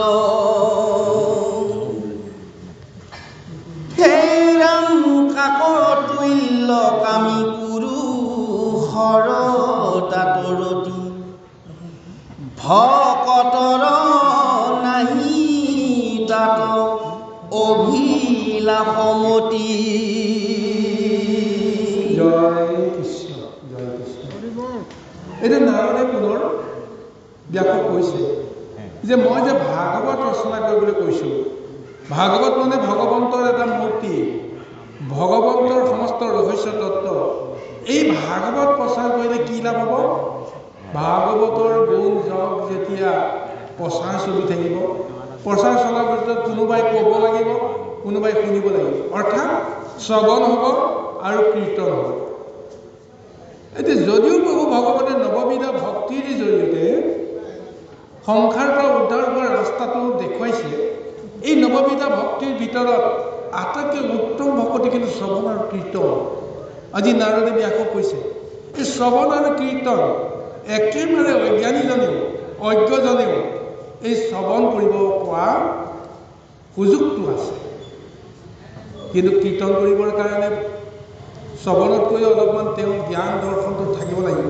হে ৰাম কাকতুল্য কামি পুৰুষৰ দাঁতৰতি ভকতৰ নাহি তাত অভিলাষমতি জয় কৃষ্ণ জয় কৃষ্ণ এতিয়া নাৰদে পুনৰ ব্যাসক কৈছে যে মই যে ভাগৱত ৰচনা কৰিবলৈ কৈছোঁ ভাগৱত মানে ভগৱন্তৰ এটা মূৰ্তি ভগৱন্তৰ সমস্ত ৰহস্য তত্ত্ব এই ভাগৱত প্ৰচাৰ কৰিলে কি লাভ হ'ব ভাগৱতৰ গুণ যশ যেতিয়া প্ৰচাৰ চলি থাকিব প্ৰচাৰ চলাৰ ভিতৰত কোনোবাই ক'ব লাগিব কোনোবাই শুনিব লাগিব অৰ্থাৎ শ্ৰৱণ হ'ব আৰু কীৰ্তন হ'ব এতিয়া যদিও প্ৰভু ভগৱতে নৱবিধ ভক্তিৰ জৰিয়তে সংসাৰৰ পৰা উদ্ধাৰ হোৱাৰ ৰাস্তাটো দেখুৱাইছে এই নৱবিধ ভক্তিৰ ভিতৰত আটাইতকৈ উত্তম ভক্তি কিন্তু শ্ৰৱণ আৰু কীৰ্তন আজি নাৰদে ব্যাসক কৈছে এই শ্ৰৱণ আৰু কীৰ্তন একেবাৰে অজ্ঞানীজনেও অজ্ঞজনেও এই শ্ৰৱণ কৰিব পৰা সুযোগটো আছে কিন্তু কীৰ্তন কৰিবৰ কাৰণে শ্ৰৱণতকৈ অলপমান তেওঁৰ জ্ঞান দৰ্শনটো থাকিব লাগিব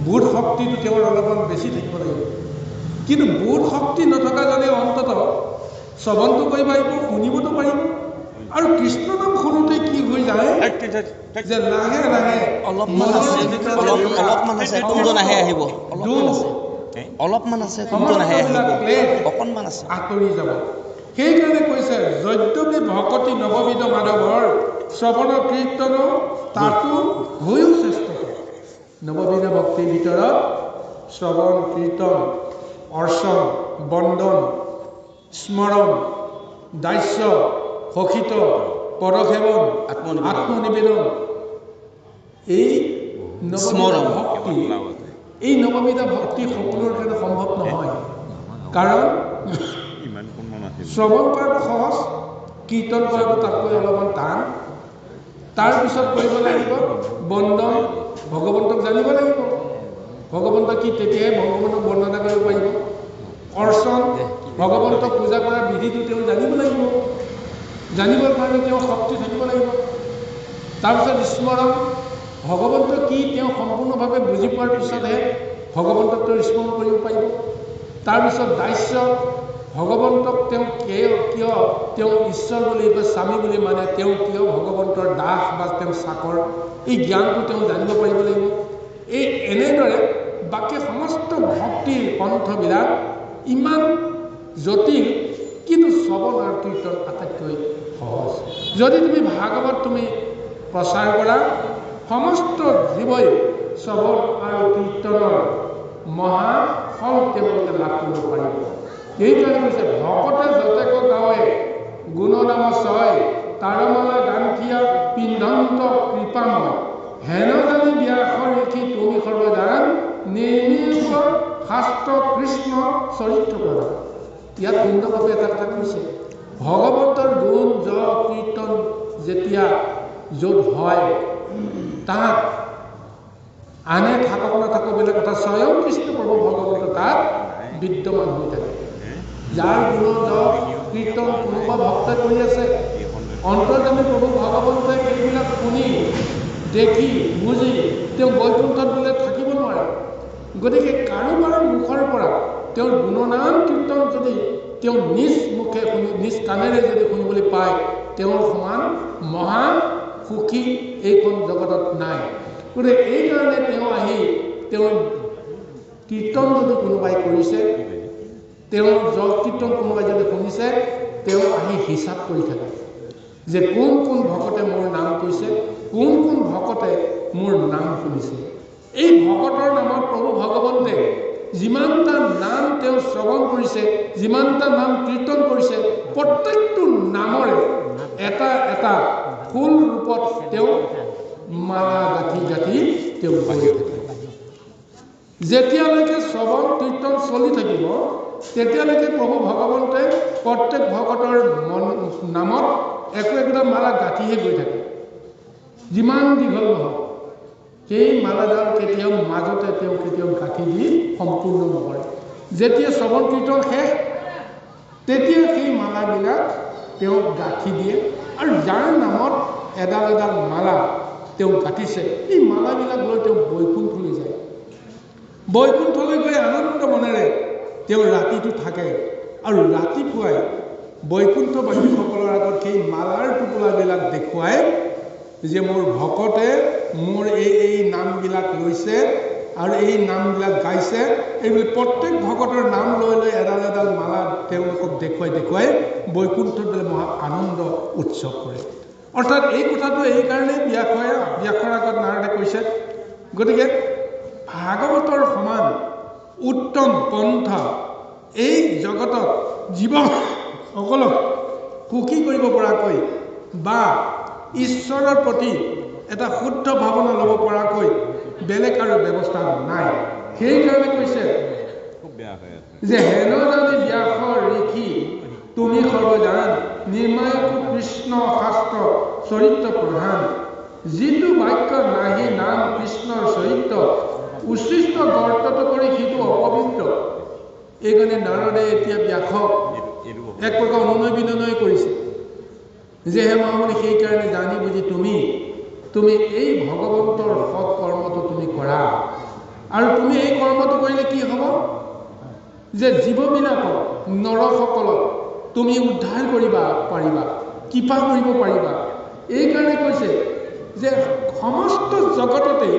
বোধ শক্তিটো তেওঁৰ অলপমান বেছি থাকিব লাগিব কিন্তু বোধ শক্তি নথকাজনে অন্ততঃ শ্ৰৱণটো কৰিব পাৰিব শুনিবতো পাৰিব আৰু কৃষ্ণ নাম শুনোতে কি হৈ যায় যে লাহে লাহে অলপমান আছে কোনটো নাহে আহিব অলপমান আছে কোনটো নাহে আহিব অকণমান আছে আঁতৰি যাব সেইকাৰণে কৈছে যদ্যপি ভকতি নৱবিধ মাধৱৰ শ্ৰৱণ কীৰ্তন তাতো হৈও শ্ৰেষ্ঠ নৱবিধ ভক্তিৰ ভিতৰত শ্ৰৱণ কীৰ্তন অৰ্চন বন্দন স্মৰণ দাস্য সখিত পদসেৱন আত্মনিবেদন এই নৱবিধ ভক্তি এই নৱবিধ ভক্তি সকলোৰে কাৰণে সম্ভৱ নহয় কাৰণ শ্ৰৱণ কৰাটো সহজ কীৰ্তন কৰাটো তাতকৈ অলপমান টান তাৰপিছত কৰিব লাগিব বন্দন ভগৱন্তক জানিব লাগিব ভগৱন্ত কি তেতিয়াহে ভগৱানক বৰ্ণনা কৰিব পাৰিব অৰ্চন ভগৱন্তক পূজা কৰাৰ বিধিটো তেওঁ জানিব লাগিব জানিবৰ কাৰণে তেওঁ শক্তি থাকিব লাগিব তাৰপিছত স্মৰণ ভগৱন্ত কি তেওঁ সম্পূৰ্ণভাৱে বুজি পোৱাৰ পিছতহে ভগৱন্তক তেওঁ স্মৰণ কৰিব পাৰিব তাৰপিছত দাস্য ভগৱন্তক তেওঁ কিয় তেওঁ ঈশ্বৰ বুলি বা স্বামী বুলি মানে তেওঁ কিয় ভগৱন্তৰ দাস বা তেওঁ চাকৰ এই জ্ঞানটো তেওঁ জানিব পাৰিব লাগিব এই এনেদৰে বাকী সমস্ত ভক্তিৰ পন্থবিলাক ইমান জটিল কিন্তু শ্ৰৱণ আৰু কীৰ্তন আটাইতকৈ সহজ যদি তুমি ভাগৱত তুমি প্ৰচাৰ কৰা সমস্ত জীৱই শ্ৰৱণ আৰু কীৰ্তনৰ মহা ফল তেওঁলোকে লাভ কৰিব পাৰিব সেইকাৰণে কৈছে ভকতে যতেক গাৱে গুণনাম চয় তাৰমালা গান্ঠিয়া পিন্ধন্ত কৃপাময় হেন জানি ব্যাসৰ লিখি তুমি সৰ্বজান নিৰ্মিত শাস্ত্ৰ কৃষ্ণ চৰিত্ৰ কৰা ইয়াত সুন্দৰভাৱে এটা কথা কৈছে ভগৱন্তৰ গুণ যশ কীৰ্তন যেতিয়া য'ত হয় তাত আনে থাকক নাথাকক বেলেগ কথা স্বয়ং কৃষ্ণ প্ৰভু ভগৱন্ত তাত বিদ্যমান হৈ থাকে যাৰ গুণ যশ কীৰ্তন কোনোবা ভক্তই কৰি আছে অন্তৰ্যামী প্ৰভু ভগৱন্তই এইবিলাক শুনি দেখি বুজি তেওঁ বৈকুণ্ঠত বোলে থাকিব নোৱাৰে গতিকে কাৰোবাৰ মুখৰ পৰা তেওঁৰ গুণনাম কীৰ্তন যদি তেওঁ নিজ মুখে নিজ কাণেৰে যদি শুনিবলৈ পায় তেওঁৰ সমান মহা সুখী এইখন জগতত নাই। গতিকে এইকাৰণে তেওঁ আহি তেওঁৰ কীৰ্তন যদি কোনোবাই কৰিছে, তেওঁৰ জগ কীৰ্তন কোনোবাই যদি শুনিছে, তেওঁ আহি হিচাপ কৰি থাকে যে কোন কোন ভকতে মোৰ নাম কৈছে, কোন কোন ভকতে মোৰ নাম শুনিছে। এই ভকতৰ নামত প্ৰভু ভগৱন্তে যিমানটা নাম তেওঁ শ্ৰৱণ কৰিছে, যিমানটা নাম কীৰ্তন কৰিছে, প্ৰত্যেকটো নামৰে এটা এটা ফুল ৰূপত তেওঁ মালা গাঁঠি গাঁঠি তেওঁ কৰি থাকে। যেতিয়ালৈকে শ্ৰৱণ কীৰ্তন চলি থাকিব তেতিয়ালৈকে প্ৰভু ভগৱন্তে প্ৰত্যেক ভকতৰ নামত একো একোটা মালা গাঁঠিহে গৈ থাকে। যিমান দীঘল নহওক সেই মালাডাল কেতিয়াও মাজতে তেওঁ কেতিয়াও গাঁঠি দি সম্পূৰ্ণ নকৰে। যেতিয়া শ্ৰৱণ কীৰ্তন শেষ তেতিয়া সেই মালাবিলাক তেওঁ গাঁঠি দিয়ে আৰু যাৰ নামত এডাল এডাল মালা তেওঁ গাঁঠিছে এই মালাবিলাক লৈ তেওঁ বৈকুণ্ঠলৈ যায়। বৈকুণ্ঠলৈ গৈ আনন্দ মনেৰে তেওঁ ৰাতিটো থাকে আৰু ৰাতিপুৱাই বৈকুণ্ঠবাসীসকলৰ আগত সেই মালাৰ টোপোলাবিলাক দেখুৱাই যে মোৰ ভকতে মোৰ এই নামবিলাক লৈছে আৰু এই নামবিলাক গাইছে। এইবিলাক প্ৰত্যেক ভকতৰ নাম লৈ লৈ এডাল এডাল মালা তেওঁলোকক দেখুৱাই দেখুৱাই বৈকুণ্ঠত মহা আনন্দ উৎসৱ কৰে। অৰ্থাৎ এই কথাটো এইকাৰণেই ব্যাসৰ আগত নাৰদে কৈছে, গতিকে ভাগৱতৰ সমান উত্তম পন্থা এই জগতত জীৱসকলক সুখী কৰিব পৰাকৈ বা ঈশ্বৰৰ প্ৰতি এটা শুদ্ধ ভাৱনা ল'ব পৰাকৈ বেলেগ আৰু ব্যৱস্থা নাই। সেইকাৰণে কৈছে যে হেন জানি ব্যাস ঋষি তুমি সৰ্বজান নিৰ্মায়ক কৃষ্ণ শাস্ত্ৰ চৰিত্ৰ প্ৰধান যিটো বাক্য নাহি নাম কৃষ্ণৰ চৰিত্ৰ উচ্ছিষ্ট গৰ্তটো কৰি সিটো অপবিত্ৰ। এইকাৰণে নাৰদে এতিয়া ব্যাসক এক প্ৰকাৰ অনুনয় বিনয় কৰিছে যে হে মহামুনি, সেইকাৰণে জানি বুজি তুমি এই ভগৱন্তৰ সৎ কৰ্মটো তুমি কৰা। আৰু তুমি এই কৰ্মটো কৰিলে কি হ'ব যে জীৱবিলাকক নৰসকলক তুমি উদ্ধাৰ কৰিবা পাৰিবা, কৃপা কৰিব পাৰিবা। এইকাৰণে কৈছে যে সমস্ত জগততেই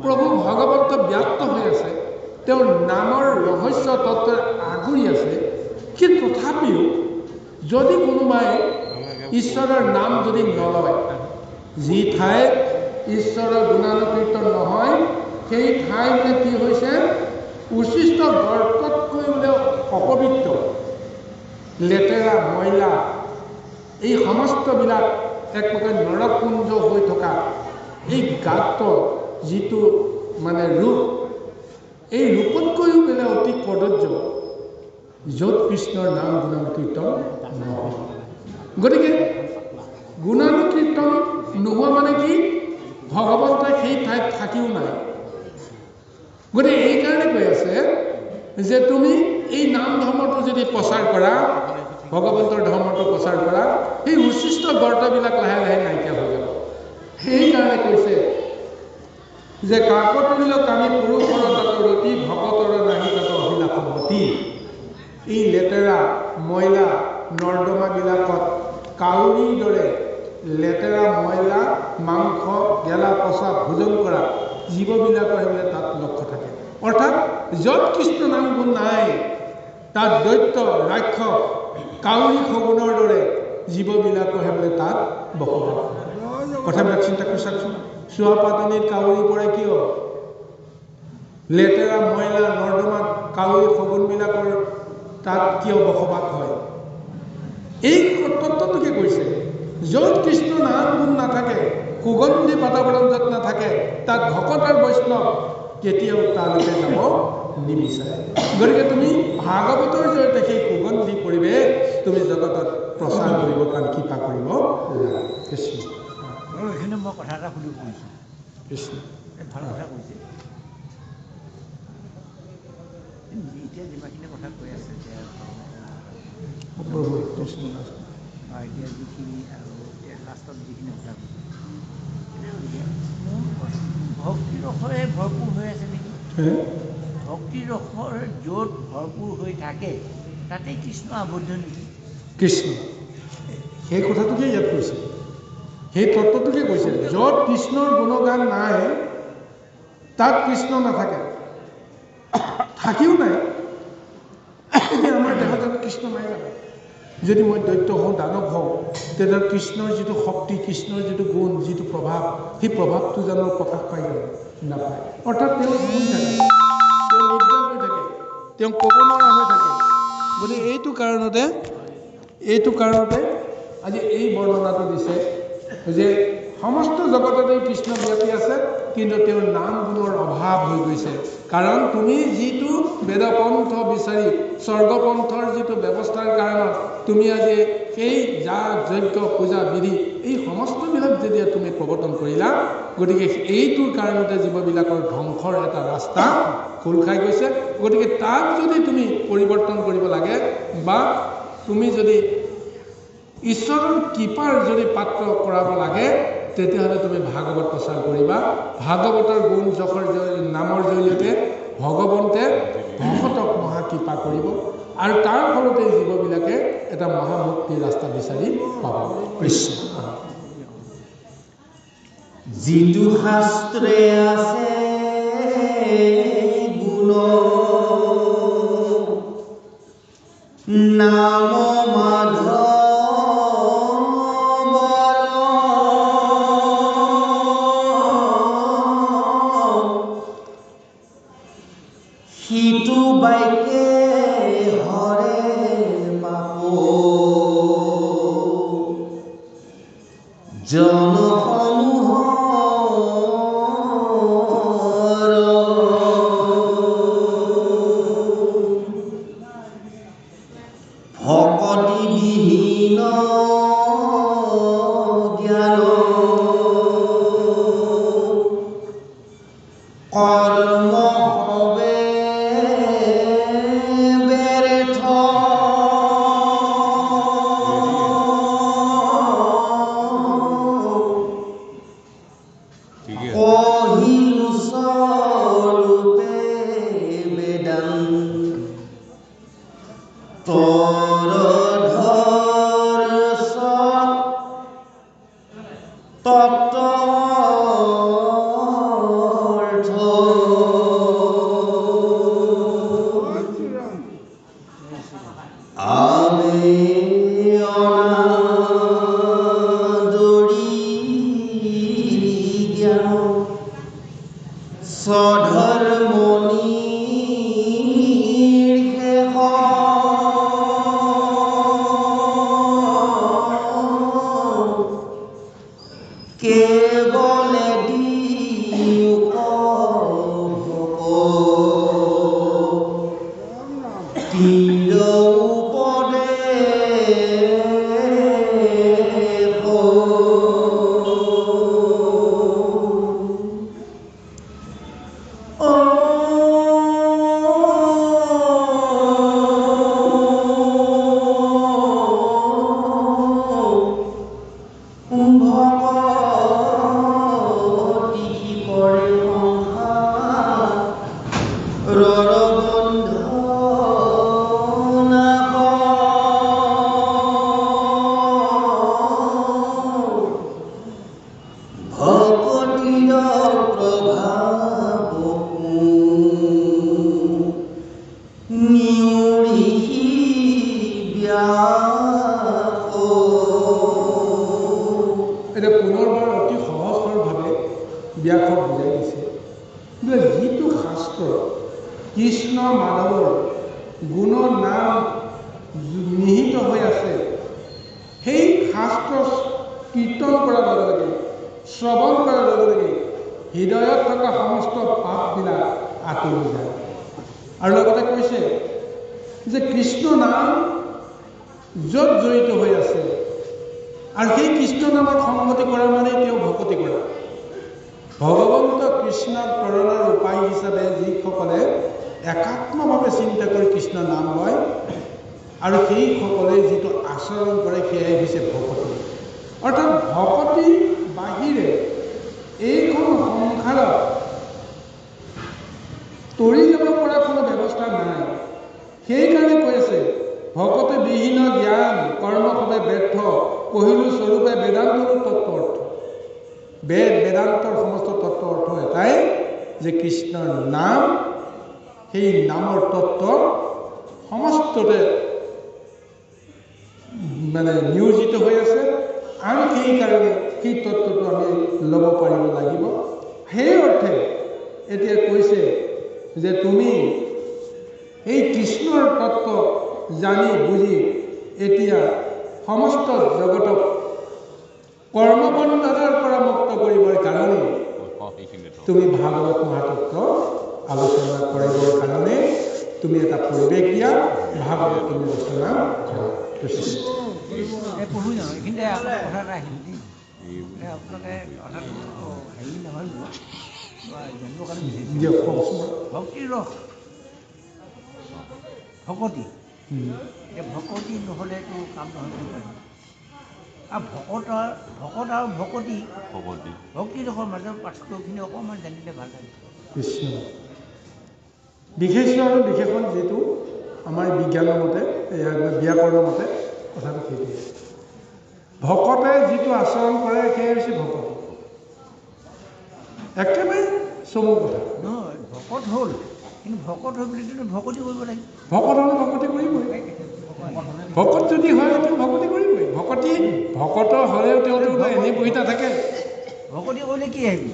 প্ৰভু ভগৱন্ত ব্যক্ত হৈ আছে, তেওঁৰ নামৰ ৰহস্য তত্ত্ব আগুৰি আছে। কিন্তু তথাপিও যদি কোনোবাই ঈশ্বৰৰ নাম যদি নলয়, যি ঠাইত ঈশ্বৰৰ গুণানুকীৰ্তন নহয় সেই ঠাই বোলে কি হৈছে উচ্ছিষ্ট গৰ্ততকৈ বোলে অপবিত্ৰ, লেতেৰা ময়লা এই সমস্তবিলাক এক প্ৰকাৰ নৰকপুঞ্জ হৈ থকা এই গাত যিটো মানে ৰূপ, এই ৰূপতকৈও বোলে অতি কদৰ্য য'ত কৃষ্ণৰ নাম গুণানুকীৰ্তন নহয়। গতিকে গুণানুকীৰ্তন নোহোৱা মানে কি ভগৱন্তই সেই ঠাইত থাকিও নাই। গতিকে এইকাৰণে কৈ আছে যে তুমি এই নাম ধৰ্মটো যদি প্ৰচাৰ কৰা, ভগৱন্তৰ ধৰ্মটো প্ৰচাৰ কৰা, সেই উচ্ছিষ্ট গৰ্তবিলাক লাহে লাহে নাইকিয়া হৈ যাব। সেইকাৰণে কৈছে যে কাকতলীয় কামি পুৰুষৰ তাত ৰতি ভকতৰ নাহি তাত অভিলাষৱতী। এই লেতেৰা ময়লা নৰ্দমাবিলাকত কাউৰীৰ দৰে লেতেৰা ময়লা মাংস গেলা পচা ভোজন কৰা জীৱবিলাকৰ বোলে তাত লক্ষ্য থাকে। অৰ্থাৎ য'ত কৃষ্ণ নাম গুণ নাই তাত দৈত্য ৰাক্ষস কাউৰী শগুনৰ দৰে জীৱবিলাকৰহে বোলে তাত বসবাস। কথাবিলাক চিন্তা কৰি চাওকচোন। চোৱা পাতনিত কাউৰী পৰে কিয়? লেতেৰা ময়লা নৰ্দমাত কাউৰী শগুনবিলাকৰ তাত কিয় বসবাস হয়? এই তত্ত্বটোকে কৈছে, য'ত কৃষ্ণ নাম গুণ নাথাকে, সুগন্ধি বাতাবৰণ য'ত নাথাকে, তাত ভকত আৰু বৈষ্ণৱ কেতিয়াও তালৈকে যাব নিবিচাৰে। গতিকে তুমি ভাগৱতৰ জৰিয়তে সেই সুগন্ধি পৰিৱেশ তুমি জগতত প্ৰচাৰ কৰিব কাৰণে কৃপা কৰিব লাগে। কৃষ্ণ এইখিনি মই কথা এটা সুধিব কৈছোঁ। কৃষ্ণ ভাল কথা কৈছে। এতিয়া যিমানখিনি কথা কৈ আছে এতিয়া কৃষ্ণ এতিয়া যিখিনি আৰু এতিয়া লাষ্টত যিখিনি কথা কৈছে ভক্তি ৰসৰে ভৰপূৰ হৈ আছে নেকি? ভক্তি ৰসৰ য'ত ভৰপূৰ হৈ থাকে তাতে কৃষ্ণ আবদ্ধ নেকি? কৃষ্ণ সেই কথাটোকে ইয়াত কৈছে, সেই তত্ত্বটোকে কৈছে। য'ত কৃষ্ণৰ গুণগান নাই তাত কৃষ্ণ নাথাকে, থাকিও নাই। এতিয়া আমাৰ দেহত কৃষ্ণ নাই জানো? যদি মই দৈত্য হওঁ, দানৱ হওঁ, তেতিয়া কৃষ্ণৰ যিটো শক্তি, কৃষ্ণৰ যিটো গুণ, যিটো প্ৰভাৱ, সেই প্ৰভাৱটো জানো প্ৰকাশ পাই জানো? নাপায়। অৰ্থাৎ তেওঁ শুই থাকে, তেওঁ নিদ্ৰা হৈ থাকে, তেওঁ ক'ব নোৱাৰা হৈ থাকে। গতিকে এইটো কাৰণতে আজি এই বৰ্ণনাটো দিছে যে সমস্ত জগততে কৃষ্ণ ব্যাপী আছে, কিন্তু তেওঁৰ নাম গুণৰ অভাৱ হৈ গৈছে। কাৰণ তুমি যিটো বেদপন্থ বিচাৰি স্বৰ্গপন্থৰ যিটো ব্যৱস্থাৰ কাৰণত তুমি আজি সেই যাগ যজ্ঞ পূজা বিধি এই সমস্তবিলাক যেতিয়া তুমি প্ৰৱৰ্তন কৰিলা, গতিকে এইটোৰ কাৰণতে জীৱবিলাকৰ ধ্বংসৰ এটা ৰাস্তা খোল খাই গৈছে। গতিকে তাক যদি তুমি পৰিৱৰ্তন কৰিব লাগে বা তুমি যদি ঈশ্বৰৰ কৃপাৰ যদি পাত্ৰ কৰাব লাগে, তেতিয়াহ'লে তুমি ভাগৱত প্ৰচাৰ কৰিবা। ভাগৱতৰ গুণ যশৰ নামৰ জৰিয়তে ভগৱন্তে ভকতক মহাকৃপা কৰিব আৰু তাৰ ফলতে জীৱবিলাকে এটা মহামুক্তিৰ ৰাস্তা বিচাৰি পাব। কৃষ্ণ যিটো শাস্ত্ৰে আছে গুণ নাম মাধৱ সিটো বাইকে হৰে পাব জনসমূহৰ ভকতি বিহীন জ্ঞান কৰ্ম হবে ব্যৰ্থ কহিলো স্বৰূপে বেদান্ত তত্ত্ব আমি অনাদৰি জ্ঞান স্বধৰ্মণিৰ শেষ কেৱলে দিয়োক তিৰ এতিয়া পুনৰবাৰ অতি সহজ সৰলভাৱে ব্যাসক বুজাই দিছে যে যিটো শাস্ত্ৰ কৃষ্ণ মাধৱৰ গুণৰ নাম নিহিত হৈ আছে, সেই শাস্ত্ৰ কীৰ্তন কৰাৰ লগে লগে শ্ৰৱণ কৰাৰ লগে লগে হৃদয়ত থকা সমস্ত পাপবিলাক আঁতৰি যায়। আৰু লগতে কৈছে যে কৃষ্ণ নাম য'ত জড়িত হৈ আছে আৰু সেই কৃষ্ণ নামত সংগতি কৰা মানে তেওঁ ভকতি কৰা। ভগৱন্ত কৃষ্ণক প্ৰেৰণাৰ উপায় হিচাপে যিসকলে একাত্মভাৱে চিন্তা কৰি কৃষ্ণ নাম লয় আৰু সেইসকলে যিটো আচৰণ কৰে সেয়াই হৈছে ভকতি। অৰ্থাৎ ভকতি বাহিৰে এইখন সংসাৰত তৰি যাব পৰা বিহীন জ্ঞান কৰ্ম হবে ব্যৰ্থ কহিলু স্বৰূপে বেদান্তৰ তত্ত্ব অৰ্থ বেদান্তৰ সমস্ত তত্ত্ব অৰ্থ এটাই যে কৃষ্ণৰ নাম সেই নামৰ তত্ত্ব সমস্ততে মানে নিয়োজিত হৈ আছে আৰু সেই কাৰণে সেই তত্ত্বটো আমি ল'ব পাৰিব লাগিব সেই অৰ্থে এতিয়া কৈছে যে তুমি এই কৃষ্ণৰ তত্ত্ব জানি বুজি এতিয়া সমস্ত জগতক কৰ্মবন্ধনৰ পৰা মুক্ত কৰিবৰ কাৰণে তুমি ভাগৱত মহাতত্ত্ব আলোচনা কৰিবৰ কাৰণে তুমি এটা পৰিৱেশ দিয়া ভাগৱত তুমি ৰচনা কৰা পঢ়ো নহয় এইখিনিতে কথা এটা আহিল দেই আপোনালোকে কথাটো হেৰি নহয় জানিবৰ কাৰণে দিয়ক কওকচোন ভক্তিৰ ৰস ভকতি এতিয়া ভকতি নহ'লেতো কাম নহয় বুলি কয় আৰু ভকত আৰু ভকতি ভক্তি ৰসৰ মাজৰ পাৰ্থক্যখিনি অকণমান জানিলে ভাল লাগে কৃষ্ণ বিশেষ আৰু বিশেষণ যিটো আমাৰ বিজ্ঞানৰ মতে ব্যাকৰণৰ মতে কথাটো সেইটোৱে ভকতে যিটো আচৰণ কৰে সেয়া হৈছে ভকত একেবাৰে চমু কথা নহয় ভকত হ'ল কিন্তু ভকত হৈ বুলি ভকতি কৰিব লাগিব ভকত হ'লে ভকতি কৰিবই ভকত যদি হয় তেওঁ ভকতি কৰিবই ভকত হ'লেও তেওঁতো এনেই বহি নাথাকে ভকতি কৰিলে কি আহিব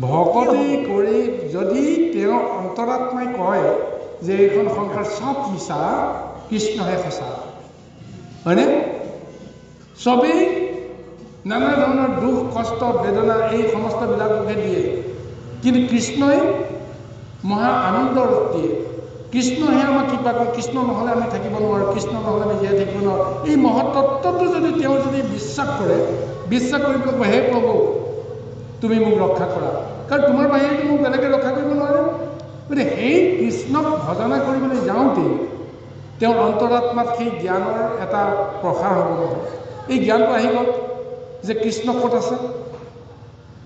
ভকতি কৰি যদি তেওঁ অন্তৰাত্মাই কয় যে এইখন সংসাৰ চব মিছা কৃষ্ণহে সঁচা হয়নে চবেই নানা ধৰণৰ দুখ কষ্ট বেদনা এই সমস্তবিলাককে দিয়ে কিন্তু কৃষ্ণই মহা আনন্দৰ দিয়ে কৃষ্ণহে আমাক কৃপা কৰে কৃষ্ণ নহ'লে আমি থাকিব নোৱাৰোঁ কৃষ্ণ নহ'লে আমি জীয়াই থাকিব নোৱাৰোঁ এই মহত্তত্বটো যদি তেওঁ যদি বিশ্বাস কৰি পেলাই হে প্ৰভু তুমি মোক ৰক্ষা কৰা কাৰণ তোমাৰ বাহিৰেতো মোক বেলেগে ৰক্ষা কৰিব নোৱাৰে গতিকে সেই কৃষ্ণক ভজনা কৰিবলৈ যাওঁতেই তেওঁৰ অন্তৰাত্মাত সেই জ্ঞানৰ এটা প্ৰসাৰ হ'ব নহয় এই জ্ঞানটো আহি গ'ল যে কৃষ্ণ ক'ত আছে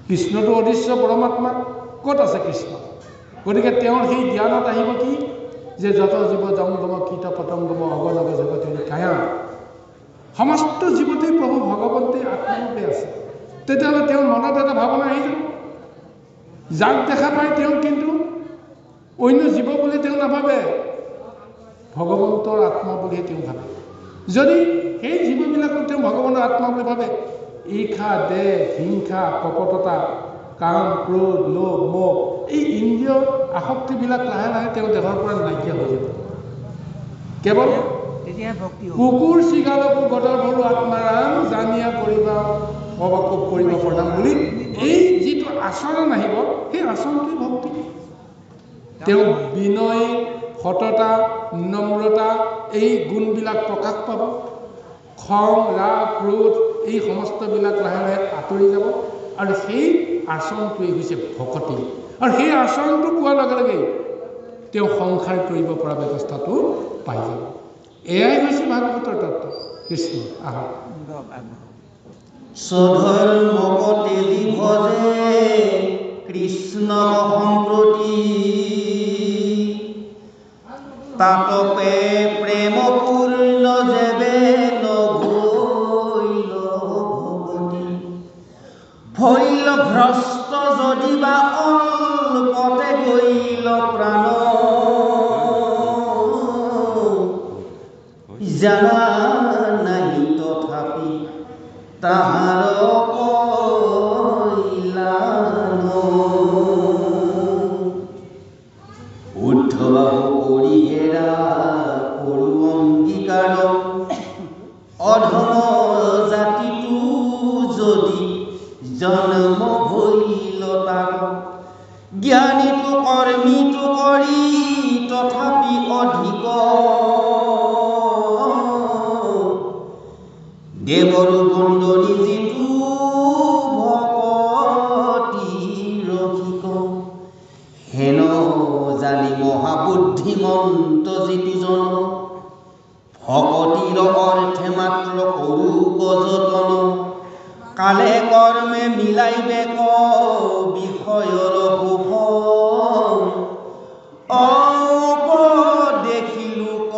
কৃষ্ণটো অদৃশ্য পৰমাত্মা ক'ত আছে কৃষ্ণ গতিকে তেওঁৰ সেই জ্ঞানত আহিব কি যে যত জীৱ জংগম কীট পতংগম অগণগ জগতেৰি কায়া সমস্ত জীৱতেই প্ৰভু ভগৱন্তী আত্মৰূপে আছে তেতিয়াহ'লে তেওঁৰ মনত এটা ভাৱনা আহি যাব যাক দেখা পায় তেওঁ কিন্তু অন্য জীৱ বুলি তেওঁ নাভাবে ভগৱন্তৰ আত্মা বুলিহে তেওঁ ভাবে যদি সেই জীৱবিলাকক তেওঁ ভগৱানৰ আত্মা বুলি ভাবে ঈৰ্ষা দেহ হিংসা কপটতা কাম ক্ৰোধ লোভ মোহ এই ইন্দ্ৰিয় আসক্তিবিলাক লাহে লাহে তেওঁ দেহৰ পৰা নাইকিয়া হৈ যাব কেৱল কুকুৰ চিগালকো গদৰ ভৰু আত্মাৰাম জানিয়া কৰিবা অবাকুব কৰিব প্ৰণাম বুলি এই যিটো আচৰণ আহিব সেই আচৰণটোৱেই ভক্তি তেওঁ বিনয় সততা নম্ৰতা এই গুণবিলাক প্ৰকাশ পাব খং ৰাগ ক্ৰোধ এই সমস্তবিলাক লাহে লাহে আঁতৰি যাব আৰু সেই আচৰণটোৱেই হৈছে ভকতি আৰু সেই আচৰণটো পোৱাৰ লগে লগে তেওঁ সংসাৰ কৰিব পৰা ব্যৱস্থাটো পাই যাব এয়াই হৈছে ভাগৱতৰ তত্ত্ব কৃষ্ণ আহক স্বধৰ্মকতে ভজে কৃষ্ণ সম্প্ৰতি তাতপে প্ৰেম পূৰ্ণ যেবে নগৈল ভগতি ভৈল ভ্ৰষ্ট যদি বা অল্পতে গৈল প্ৰাণ জানা নাহি তথাপি তাহাৰ উদ্ধবাহু কৰি হেৰা কৰো অংগীকাৰ অধম জাতিটো যদি জন্ম ভৈল তাৰ জ্ঞানীটো কৰ্মীটো কৰি তথাপি অধিক দেৱৰো বন্দনী যিটো ভকতি ৰসিক হেন জানি মহাবুদ্ধিমন্ত যিটো জন ভকতিৰ অৰ্থে মাত্ৰ কৰো যতন কালে কৰ্মে মিলাইবে ক বিষয়ৰ শুভ দেখিলো ক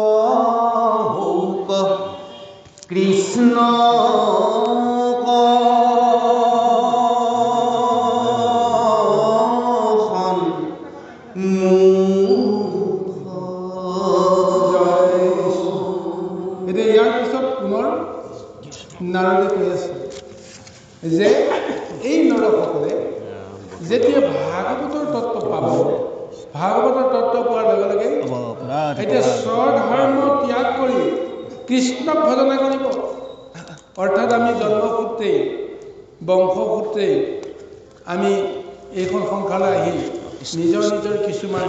এতিয়া ইয়াৰ পিছত পুনৰ নাৰদে কৈ আছে যে এই নৰসকলে যেতিয়া ভাগৱতৰ তত্ত্ব পাব, ভাগৱতৰ তত্ত্ব পোৱাৰ লগে লগে এতিয়া স্বধৰ্ম ত্যাগ কৰি কৃষ্ণক ভজনা কৰিব। অৰ্থাৎ আমি জন্মসূত্ৰেই বংশসূত্ৰেই আমি এইখন সংসাৰলৈ আহি নিজৰ নিজৰ কিছুমান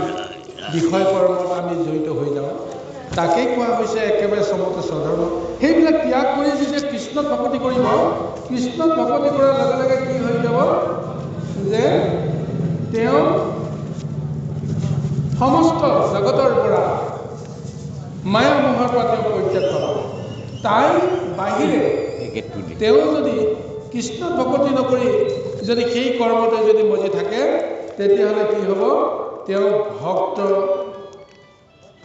বিষয় কৰ্মত আমি জড়িত হৈ যাওঁ। তাকেই কোৱা হৈছে একেবাৰে চমতে স্বধৰ্ম। সেইবিলাক ত্যাগ কৰি যেতিয়া কৃষ্ণক ভকতি কৰিব, কৃষ্ণক ভকতি কৰাৰ লগে লগে কি হৈ যাব যে তেওঁ সমস্ত জগতৰ পৰা মায়া মোহৰ পৰা তেওঁ পৰিত্যাগ পাব। তাৰ বাহিৰে তেওঁ যদি কৃষ্ণ ভকতি নকৰি যদি সেই কৰ্মতে যদি মজি থাকে, তেতিয়াহ'লে কি হ'ব, তেওঁ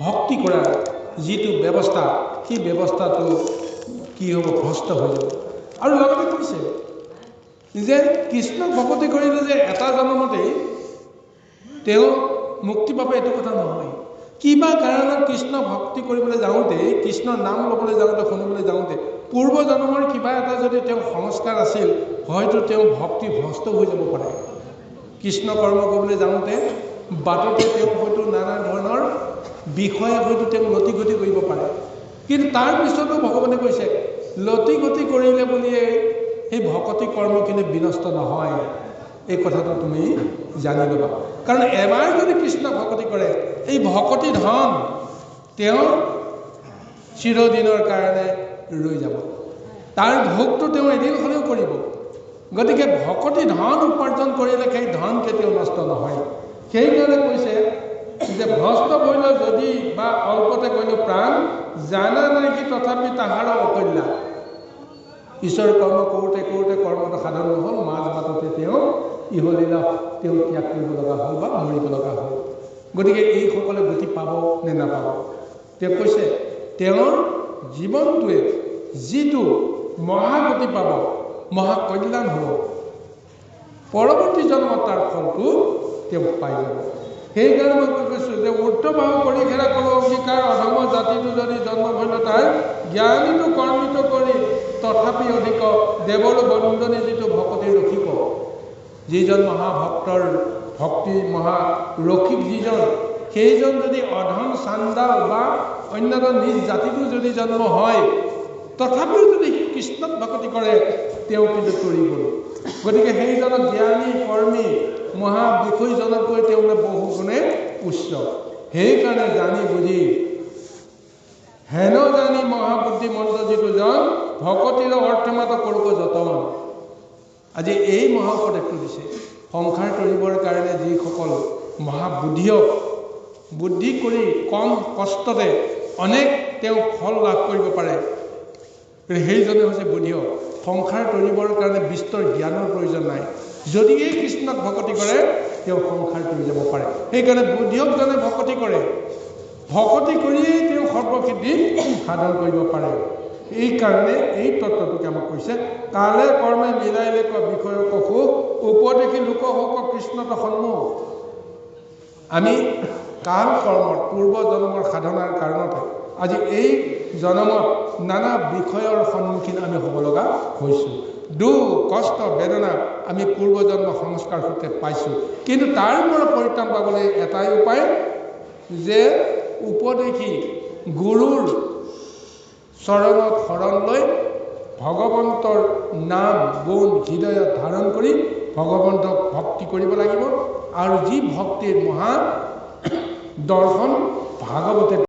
ভক্তি কৰাৰ যিটো ব্যৱস্থা, সেই ব্যৱস্থাটো কি হ'ব, ভ্ৰষ্ট হৈ যাব। আৰু লগতে কৈছে যে কৃষ্ণক ভকতি কৰিলে যে এটা জন্মতেই তেওঁ মুক্তি পাব, এইটো কথা নহয়। কিবা কাৰণত কৃষ্ণ ভক্তি কৰিবলৈ যাওঁতে, কৃষ্ণৰ নাম ল'বলৈ যাওঁতে, শুনিবলৈ যাওঁতে পূৰ্ব জন্মৰ কিবা এটা যদি তেওঁ সংস্কাৰ আছিল, হয়তো তেওঁ ভক্তি ভ্ৰষ্ট হৈ যাব পাৰে। কৃষ্ণ কৰ্ম কৰিবলৈ যাওঁতে বাটতে তেওঁ হয়তো নানা ধৰণৰ বিষয়ে হয়তো তেওঁ লতি গতি কৰিব পাৰে। কিন্তু তাৰ পিছতো ভগৱানে কৈছে লতি গতি কৰিলে বুলিয়ে সেই ভকতি কৰ্মখিনি বিনষ্ট নহয়। এই কথাটো তুমি জানি ল'বা। কাৰণ এবাৰ যদি কৃষ্ণ ভকতি কৰে, এই ভকতি ধন তেওঁ চিৰদিনৰ কাৰণে ৰৈ যাব। তাৰ ভোগটো তেওঁ এদিন হ'লেও কৰিব। গতিকে ভকতি ধন উপাৰ্জন কৰিলে সেই ধন কেতিয়াও নষ্ট নহয়। সেইকাৰণে কৈছে যে ভ্ৰষ্ট কৰিলে যদি বা অল্পতে কৰিলে প্ৰাণ জানা নাই সি তথাপি তাহাৰ অকল্যাণ। ঈশ্বৰ কৰ্ম কৰোঁতে কৰোঁতে কৰ্মটো সাধন নহ'ল, মাজ বাটতে তেওঁ ইহলীলা তেওঁ ত্যাগ কৰিব লগা হ'ল বা মৰিব লগা হ'ল। গতিকে এইসকলে গতি পাব নে নাপাব? তেওঁ কৈছে তেওঁৰ জীৱনটোৱে যিটো মহাগতি পাব, মহাকল্যাণ হ'ব, পৰৱৰ্তী জন্মত তাৰ ফলটো তেওঁ পাই যাব। সেইকাৰণে মই কৈছোঁ যে ঊৰ্ধভাৱ কৰি খেলা কৰোঁ অংগীকাৰ, অধৰ্ম জাতিটো যদি জন্ম হৈল তাৰ জ্ঞানীটো কৰ্মিত কৰি তথাপি অধিক দেৱৰ বন্দনী যিটো ভকতি ৰসিক। যিজন মহাভক্তৰ ভক্তি মহাৰসিক যিজন, সেইজন যদি অধম চাণ্ডাল বা অন্যজন নিজ জাতিটো যদি জন্ম হয়, তথাপিও যদি কৃষ্ণক ভকতি কৰে, তেওঁ কিন্তু তৰিব। গতিকে সেইজনক জ্ঞানী কৰ্মী মহাবিষয়জনতকৈ তেওঁলৈ বহু গুণে উচ্চ। সেইকাৰণে জানি বুজি হেন জানি মহাবুদ্ধি মন্ত্ৰ যিটো জন ভকতিৰ অৰ্থমাত কৰোঁ যতন। আজি এই মহাপদেশটো দিছে সংসাৰ তৰিবৰ কাৰণে যিসকল মহাবুদ্ধিয়ক, বুদ্ধি কৰি কম কষ্টতে অনেক তেওঁ ফল লাভ কৰিব পাৰে, সেইজনে হৈছে বুদ্ধিয়ক। সংসাৰ তৰিবৰ কাৰণে বিস্তৰ জ্ঞানৰ প্ৰয়োজন নাই। যদি এই কৃষ্ণক ভকতি কৰে, তেওঁ সংসাৰ তৰি যাব পাৰে। সেইকাৰণে বুদ্ধিয়কজনে ভকতি কৰে, ভকতি কৰিয়েই তেওঁ সৰ্বসিদ্ধি সাধন কৰিব পাৰে। এইকাৰণে এই তত্ত্বটোকে আমাক কৈছে কালে কৰ্মে মিলাইলে বিষয়ক সুখ, উপদেশী লোকসক কৃষ্ণত সন্মুখ। আমি কাল কৰ্মৰ পূৰ্ব জন্মৰ সাধনাৰ কাৰণতে আজি এই জন্মত নানা বিষয়ৰ সন্মুখীন আমি হ'ব লগা হৈছোঁ। দুখ কষ্ট বেদনা আমি পূৰ্বজন্ম সংস্কাৰ সূত্ৰে পাইছোঁ। কিন্তু তাৰ পৰা পৰিত্ৰাণ পাবলৈ এটাই উপায় যে উপদেশী গুৰুৰ চৰণত শৰণ লৈ ভগৱন্তৰ নাম গুণ হৃদয়ত ধাৰণ কৰি ভগৱন্তক ভক্তি কৰিব লাগিব। আৰু যি ভক্তিৰ মহা দৰ্শন ভাগৱতে